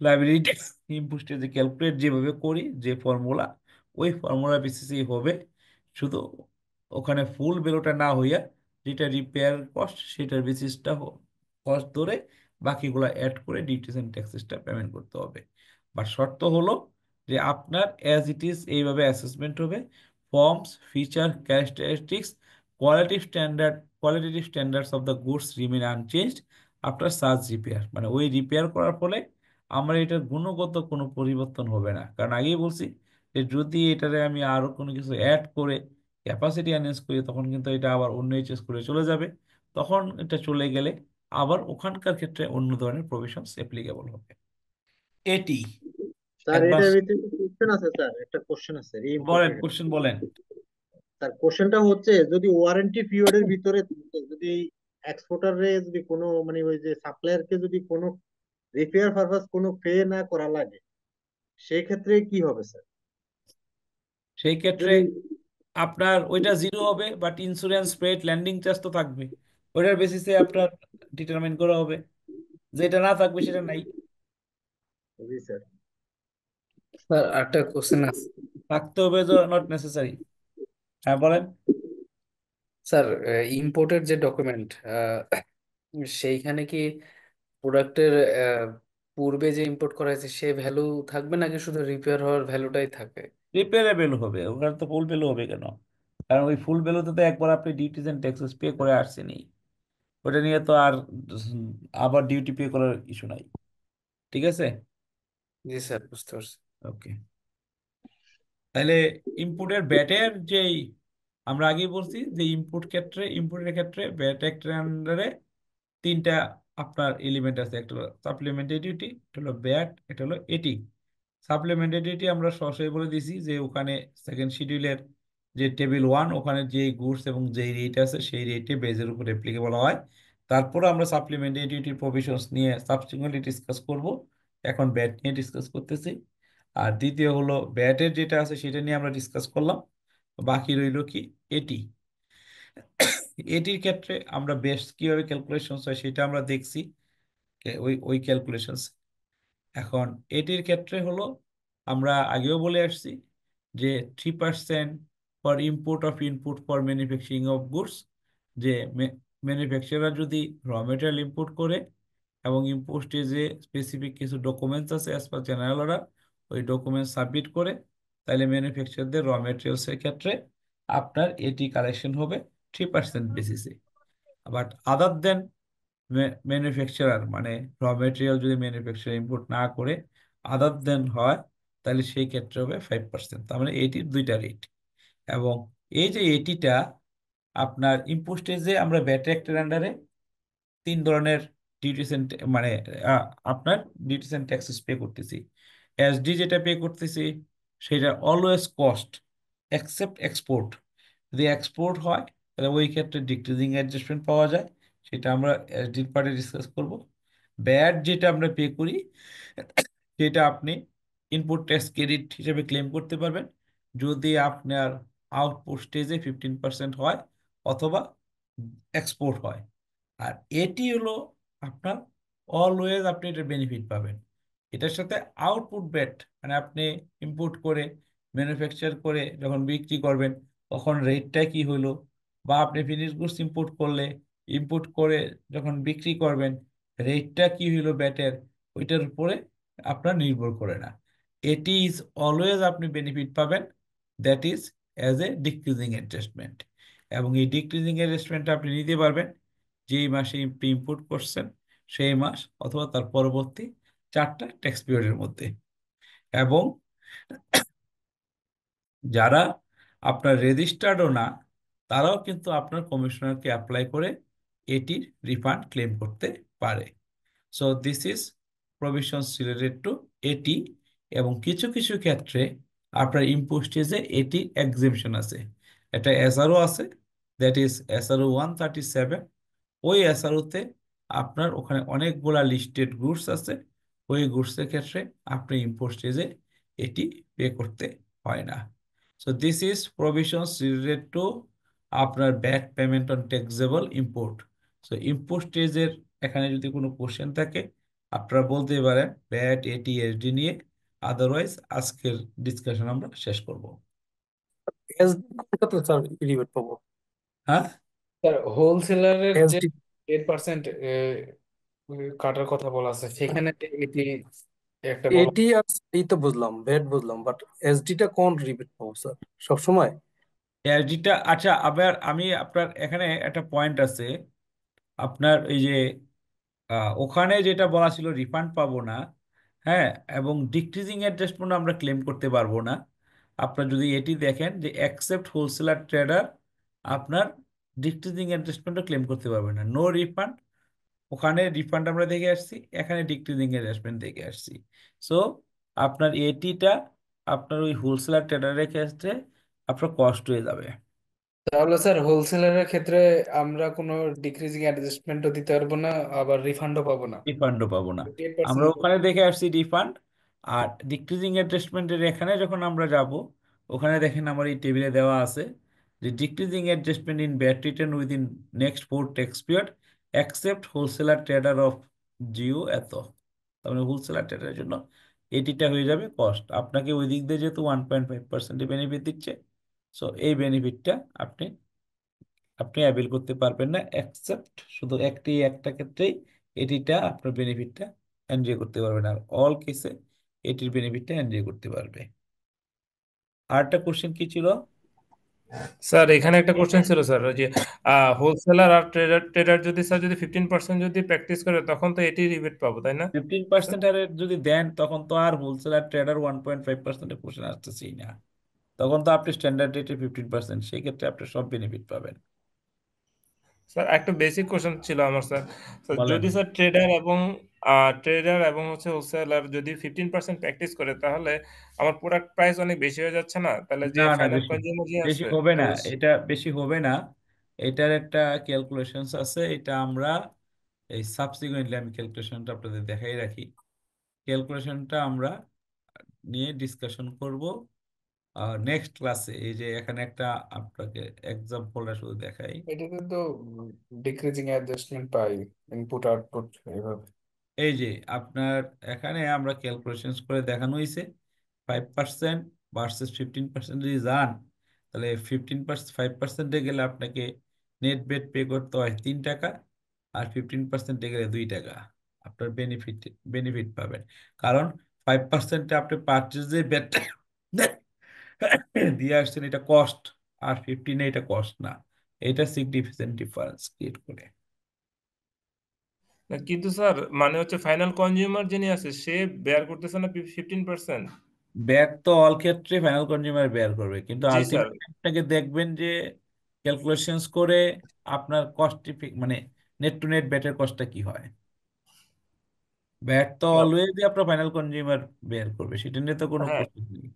লাইবিলিটি ইম্পোস্টে যে ক্যালকুলেট যেভাবে করি, যে ফর্মুলা, ওই ফর্মুলা বেসিসেই হবে। শুধু ওখানে ফুল ভ্যালুটা না হইয়া, যেটা রিপেয়ার কস্ট সেটার বেসিসটা কস্ট ধরে বাকিগুলো অ্যাড করে ডিউটিস এন্ড ট্যাক্সেসটা পেমেন্ট করতে হবে। বাট শর্ত হলো যে আপনার অ্যাজ ইট ইজ এইভাবে অ্যাসেসমেন্ট হবে। Forms, feature, characteristics, qualitative standards of the goods remain unchanged after such repair. মানে ওই রিপেয়ার করার ফলে আমার এটার গুণগত কোনো পরিবর্তন হবে না। কারণ আগেই বলছি যে যদি এটারে আমি আরো কোনো কিছু অ্যাড করে ক্যাপাসিটি এনহ্যান্স করি, তখন কিন্তু এটা আবার অন্য এইচএস করে চলে যাবে। তখন এটা চলে গেলে আবার ওখানকার ক্ষেত্রে অন্য ধরনের প্রভিশনস অ্যাপ্লিকেবল হবে। এটি স্যার অ্যাডভান্স। এটার ভিতরে কোশ্চেন আছে, স্যার একটা কোশ্চেন আছে বলেন, রিইম্পোর্টের ক্ষেত্রে। কোশ্চেন বলেন। স্যার কোশ্চেনটা হচ্ছে, যদি ওয়ারেন্টি পিরিয়ডের ভিতরে থাকে, যদি এক্সপোর্টারে যদি কোনো মানে ওই যে সাপ্লায়ারকে যদি কোনো রিপেয়ার পারপাস কোনো পে না করা লাগে, সেই ক্ষেত্রে কি হবে স্যার? সেই ক্ষেত্রে যদি আপনার ওইটা জিরো হবে, but insurance, freight, landing charge তো থাকবে। ওইটার বেসিসে আপনার ডিটারমাইন করা হবে, যেটা না থাকবে সেটা নাই। জি স্যার। স্যার একটা কোশ্চেন আছে। থাকতে হবে তো নট নেসেসারি। হ্যাঁ বলেন। স্যার ইম্পোর্টের যে ডকুমেন্ট, সেইখানে কি প্রোডাক্টের পূর্বে যে ইম্পোর্ট করা হয়েছে সে ভ্যালু থাকবে নাকি শুধু রিপেয়ার হওয়ার ভ্যালুটাই থাকে? রিপেয়ারেবল হবে, ওখানে তো ফুল ভ্যালু হবে কেন? কারণ ওই ফুল ভ্যালুতে তো একবার আপনি ডিউটিস এন্ড ট্যাক্সেস পে করে আসছেনই, ওটা নিয়ে তো আর আবার ডিউটি পে করার ইস্যু নাই। ঠিক আছে। জি স্যার, বুঝতে পারছি। ওকে, তাহলে ইম্পোর্টের ব্যাটের যেই, আমরা আগেই বলছি যে ইম্পোর্টের ক্ষেত্রে ব্যাট অ্যাক্টের আন্ডারে তিনটা আপনার এলিমেন্ট আছে। একটা হলো সাপ্লিমেন্টারি ডিউটি, একটা হলো ব্যাট, একটা হলো এটি। সাপ্লিমেন্টারি ডিউটি আমরা সরাসরি বলে দিছি যে ওখানে সেকেন্ড শিডিউলের যে টেবিল 1, ওখানে যে গুডস এবং যেই রেট আছে সেই রেটে বেজের উপর অ্যাপ্লিকেবল হয়। তারপর আমরা সাপ্লিমেন্টারি ডিউটির প্রভিশনস নিয়ে সাবসিকুয়েন্টলি ডিসকাস করব। এখন ব্যাট নিয়ে ডিসকাস করতেছি। আর দ্বিতীয় হলো ব্যাটের যেটা আছে সেটা নিয়ে আমরা ডিসকাস করলাম। বাকি রইল কি, এটি। এটির ক্ষেত্রে আমরা বেশ কিভাবে ক্যালকুলেশন হয় সেটা আমরা দেখছি, ওই ওই ক্যালকুলেশন। এখন এটির ক্ষেত্রে হলো আমরা আগেও বলে আসছি যে 3% for import of input for manufacturing of goods. যে ম্যানুফ্যাকচারার যদি র মেটেরিয়াল ইম্পোর্ট করে এবং ইম্পোর্টে যে স্পেসিফিক কিছু ডকুমেন্টস আছে অ্যাজ পার জেনারেল অর্ডার, ওই ডকুমেন্টস সাবমিট করে, তাহলে ম্যানুফ্যাকচারদের র মেটেরিয়ালসের ক্ষেত্রে আপনার এটি কালেকশন হবে 3% বেসিসে। বাট আদার দেন ম্যানুফ্যাকচারার মানে র মেটেরিয়াল যদি ম্যানুফ্যাকচার ইম্পোর্ট না করে আদার দেন হয়, তাহলে সেই ক্ষেত্রে হবে 5%। তার মানে এটির দুইটা রেট। এবং এই যে এটিটা আপনার ইম্পোস্টেজে আমরা ভ্যাট অ্যাক্টের আন্ডারে 3 ধরনের ডিউটিস এন্ড মানে আহ, আপনার ডিউটিস এন্ড ট্যাক্সেস পে করতেছি। এসডি যেটা পে করতেছি সেটা অলওয়েজ কস্ট এক্সেপ্ট এক্সপোর্ট। যদি এক্সপোর্ট হয় তাহলে ওই ক্ষেত্রে ডিক্রিজিং অ্যাডজাস্টমেন্ট পাওয়া যায়, সেটা আমরা এসডির পার্টে ডিসকাস করব। ব্যাট যেটা আমরা পে করি সেটা আপনি ইনপুট ট্যাক্স ক্রেডিট হিসেবে ক্লেম করতে পারবেন যদি আপনার আউটপুট স্টেজে 15% হয় অথবা এক্সপোর্ট হয়। আর এটি হলো আপনার অলওয়েজ আপনি এটা বেনিফিট পাবেন। এটার সাথে আউটপুট ব্যাট মানে আপনি ইম্পোর্ট করে ম্যানুফ্যাকচার করে যখন বিক্রি করবেন তখন রেটটা কি হলো, বা আপনি ফিনিশ গুডস ইম্পোর্ট করলে ইম্পোর্ট করে যখন বিক্রি করবেন রেটটা কি হইলো ব্যাটের, ওইটার উপরে আপনার নির্ভর করে না। এটি ইজ অলওয়েজ আপনি বেনিফিট পাবেন, that is as a decreasing adjustment. এবং এই ডিক্রিজিং অ্যাডজাস্টমেন্টটা আপনি নিতে পারবেন যেই মাসে আপনি ইম্পোর্ট করছেন সেই মাস অথবা তার পরবর্তী 4টা ট্যাক্স পিরিয়ডের মধ্যে। এবং যারা আপনার রেজিস্টার্ডও না তারাও কিন্তু আপনার কমিশনারকে অ্যাপ্লাই করে এটির রিফান্ড ক্লেম করতে পারে। So this is provisions related two এটি। এবং কিছু কিছু ক্ষেত্রে আপনার ইম্পোস্টেজে এটি এক্সেমশন আছে। এটা এসআরও আছে, দ্যাট ইজ এসআরও 137। ওই এসআরওতে আপনার ওখানে অনেকগুলা লিস্টেড গুডস আছে, ওই গুডসের ক্ষেত্রে আপনি ইম্পোস্টেজে এটি পে করতে হয় না। So this is provisions related to আপনার back payment on taxable import. So ইম্পোস্টেজের এখানে যদি কোনো কোশ্চেন থাকে আপনারা বলতে পারেন ব্যাট এটি এসডি নিয়ে, আদারওয়াইজ আজকের ডিসকাশন আমরা শেষ করব। এসডি কোনটাতে স্যার রিবেট পাবো? হ্যাঁ, স্যার হোলসেলারের যে এসডি 8% কাটার কথা বলা আছে সেখানে এটি একটা বলা। এটি আর এই তো বুঝলাম, ভ্যাট বুঝলাম, বাট এসডিটা কোন রিবেট পাবো স্যার সব সময়? এসডিটা আচ্ছা, আবার আমি আপনার এখানে একটা পয়েন্ট আছে। আপনার এই যে ওখানে যেটা বলা ছিল রিফান্ড পাবো না, হ্যাঁ, এবং ডিক্রিজিং অ্যাডজাস্টমেন্ট আমরা ক্লেম করতে পারবো না। আপনার যদি এটি দেখেন যে অ্যাকসেপ্ট হোলসেলার ট্রেডার আপনার ডিক্রিজিং অ্যাডজাস্টমেন্টও ক্লেম করতে পারবে না, নো রিফান্ড। ওখানে রিফান্ড আমরা দেখে আসছি, এখানে ডিক্রিজিং অ্যাডজাস্টমেন্ট দেখে আসছি। সো আপনার এটিটা আপনার ওই হোলসেলার ট্রেডারের ক্ষেত্রে আপনার কষ্ট হয়ে যাবে, তাহলে স্যার হোলসেলারের ক্ষেত্রে আমরা কোনো ডিক্রিজিং অ্যাডজাস্টমেন্টও দিতে পারবো না, আবার রিফান্ডও পাবো না। রিফান্ডও পাবো না। টেন আমরা পার্সেন্ট ওখানে দেখে আসছি রিফান্ড। আর ডিক্রিজিং অ্যাডজাস্টমেন্টের এখানে যখন আমরা যাব ওখানে দেখেন আমার এই টেবিলে দেওয়া আছে যে decreasing adjustment in VAT return within next 4 tax period accept wholesaler trader of জিও এত। তার মানে হোলসেলার ট্রেডারের জন্য এটিটা হয়ে যাবে কস্ট। আপনাকে ওই দিক দিয়ে যেহেতু 1.5% বেনিফিট দিচ্ছে, সো এই বেনিফিটটা আপনি আপনি অ্যাভেল করতে পারবেন না, অ্যাকসেপ্ট শুধু একটা ক্ষেত্রেই এটিটা আপনার বেনিফিটটা এনজয় করতে পারবেন, আর অল কেসে এটির বেনিফিটটা এনজয় করতে পারবে। আরেকটা কোশ্চেন কি ছিল? স্যার এখানে একটা কোশ্চেন ছিল স্যার, ওই যে হোলসেলার আর ট্রেডার ট্রেডার যদি স্যার যদি 15% যদি প্র্যাকটিস করে তখন তো এটি রিবেট পাবো তাই না? 15% হারে যদি দেন তখন তো আর হোলসেলার ট্রেডার 1.5%-এর কোশ্চেন আসতেছেই না, তখন তো আপনি স্ট্যান্ডার্ড রেটে 15%, সেই ক্ষেত্রে আপনি সব বেনিফিট পাবেন। স্যার একটা বেসিক কোশ্চেন ছিল আমার স্যার। স্যার বলেন। যদি স্যার ট্রেডার এবং হচ্ছে হোলসেলার যদি 15% প্র্যাকটিস করে তাহলে আমার প্রোডাক্ট প্রাইস অনেক বেশি হয়ে যাচ্ছে না? তাহলে যে না না, ফাইনাল বেশি কনজিউমার যে বেশি আছে হবে না, তাহলে এটা বেশি হবে না। এটার একটা ক্যালকুলেশনস আছে, এটা আমরা এই সাবসিকুয়েন্টলি আমি ক্যালকুলেশনটা আপনাদের দেখাই রাখি। ক্যালকুলেশনটা আমরা নিয়ে ডিসকাশন করব নেক্সট ক্লাসে। এই যে এখানে একটা আপনাকে এক্সাম্পলটা শুধু দেখাই। এটাতে তো ডিক্রিজিং অ্যাডজাস্টমেন্ট পাই, ইনপুট আউটপুট এইভাবে। এই যে আপনার এখানে আমরা ক্যালকুলেশন করে দেখানো হয়েছে 5% ভার্সেস 15% যদি যান তাহলে 15% 5%-এ গেলে আপনাকে নেট বেড পে করতে হয় 3 টাকা, আর 15%-এ গেলে 2 টাকা। আপনার বেনিফিট বেনিফিট পাবেন, কারণ 5%-এ আপনি পারচেজ যে বেড দিয়ে আসছেন এটা কস্ট, আর 15-এ এটা কস্ট না। এটা সিগনিফিকেন্ট ডিফারেন্স ক্রিয়েট করে। না, কিন্তু স্যার মানে হচ্ছে ফাইনাল কনজিউমার যিনি আছে সে বেয়ার করতেছে না 15%। বেয়ার তো অল ক্ষেত্রে ফাইনাল কনজিউমার বেয়ার করবে, কিন্তু জি স্যার। আলটিমেটলি আপনাকে দেখবেন যে ক্যালকুলেশনস করে আপনার কস্ট মানে নেট টু নেট ব্যাটের কস্টটা কি হয়। ব্যাট তো অলওয়েজ আপনার ফাইনাল কনজিউমার বেয়ার করবে, সেটা নিয়ে তো কোনো হ্যাঁ, প্রশ্ন নেই।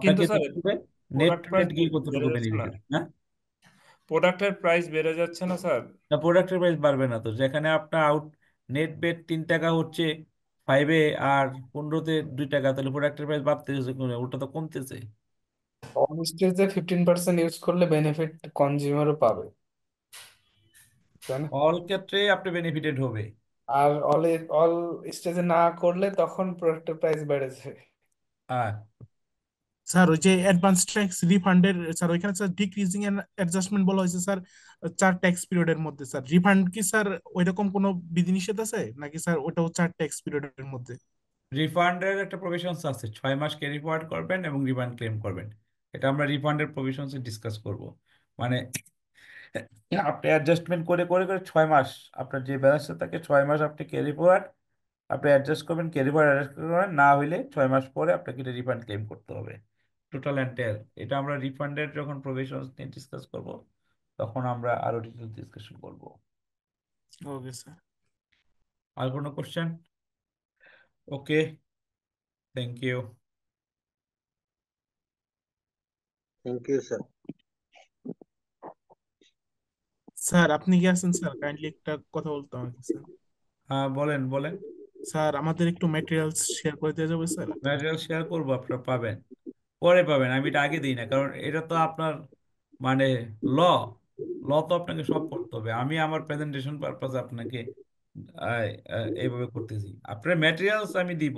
কিন্তু আপনাকে স্যার দেখতে হবে net product to price net গিয়ে বেড়ে কতটুকু যাচ্ছে না, বেনিফিট। হ্যাঁ, প্রোডাক্টের প্রাইস বেড়ে যাচ্ছে না স্যার? না প্রোডাক্টের প্রাইস বাড়বে না তো, যেখানে আপনার আউট নেট বেট 3 টাকা হচ্ছে 5-এ আর 15-তে 2 টাকা, তাহলে প্রোডাক্টের প্রাইস বাড়তেছে ওটা তো কমতেছে। অন স্টেজে 15% ইউজ করলে বেনিফিট কনজিউমারও পাবে, তাই না? অল ক্ষেত্রে আপনি বেনিফিটেড হবে। আর অল অল স্টেজে না করলে তখন প্রোডাক্টের প্রাইস বেড়েছে। আর স্যার ওই যে অ্যাডভান্স ট্যাক্স রিফান্ডের স্যার ওইখানে স্যার ডিক্রিজিং এন্ড অ্যাডজাস্টমেন্ট বলা হয়েছে স্যার 4 ট্যাক্স পিরিয়ডের মধ্যে। স্যার রিফান্ড কি স্যার ওইরকম কোনো বিধিনিষেধ আছে নাকি স্যার ওটাও 4 ট্যাক্স পিরিয়ডের মধ্যে? রিফান্ডের একটা প্রভিশনস আছে, 6 মাস ক্যারি ফরওয়ার্ড করবেন এবং রিফান্ড ক্লেম করবেন। এটা আমরা রিফান্ডের প্রভিশনসে ডিসকাস করব। মানে আপনি অ্যাডজাস্টমেন্ট করে করে করে 6 মাস আপনার যে ব্যালেন্সটা থাকে 6 মাস আপনি ক্যারি ফরওয়ার্ড আপনি অ্যাডজাস্ট করবেন, ক্যারি ফরওয়ার্ড অ্যাডজাস্ট করবেন, না হইলে 6 মাস পরে আপনাকে এটা রিফান্ড ক্লেম করতে হবে টোটাল এন্টায়ার। এটা আমরা রিফান্ডের যখন প্রভিশনস নিয়ে ডিসকাস করব তখন আমরা আরো ডিটেল ডিসকাশন করব। ওকে স্যার। আর কোনো question? Okay, thank you. Thank you sir. Sir আপনি কি আছেন স্যার? কাইন্ডলি একটা কথা বলতে আমাকে স্যার। হ্যাঁ, বলেন বলেন। স্যার আমাদের একটু ম্যাটেরিয়ালস শেয়ার করে দেওয়া যাবে স্যার? ম্যাটেরিয়াল শেয়ার করবো, আপনারা পাবেন, পরে পাবেন, আমি এটা আগে দিই না, কারণ এটা তো আপনার মানে ল ল তো আপনাকে সব করতে হবে। আমি আমার প্রেজেন্টেশন পারপাসে আপনাকে এইভাবে করতেছি। আপনার ম্যাটেরিয়ালস আমি দিব,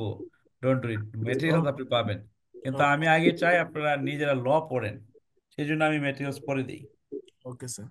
ডোন্ট ওয়ারি, ম্যাটেরিয়ালস আপনি পাবেন, কিন্তু আমি আগে চাই আপনারা নিজেরা ল পড়েন, সেই জন্য আমি ম্যাটেরিয়ালস পরে দিই। Okay sir.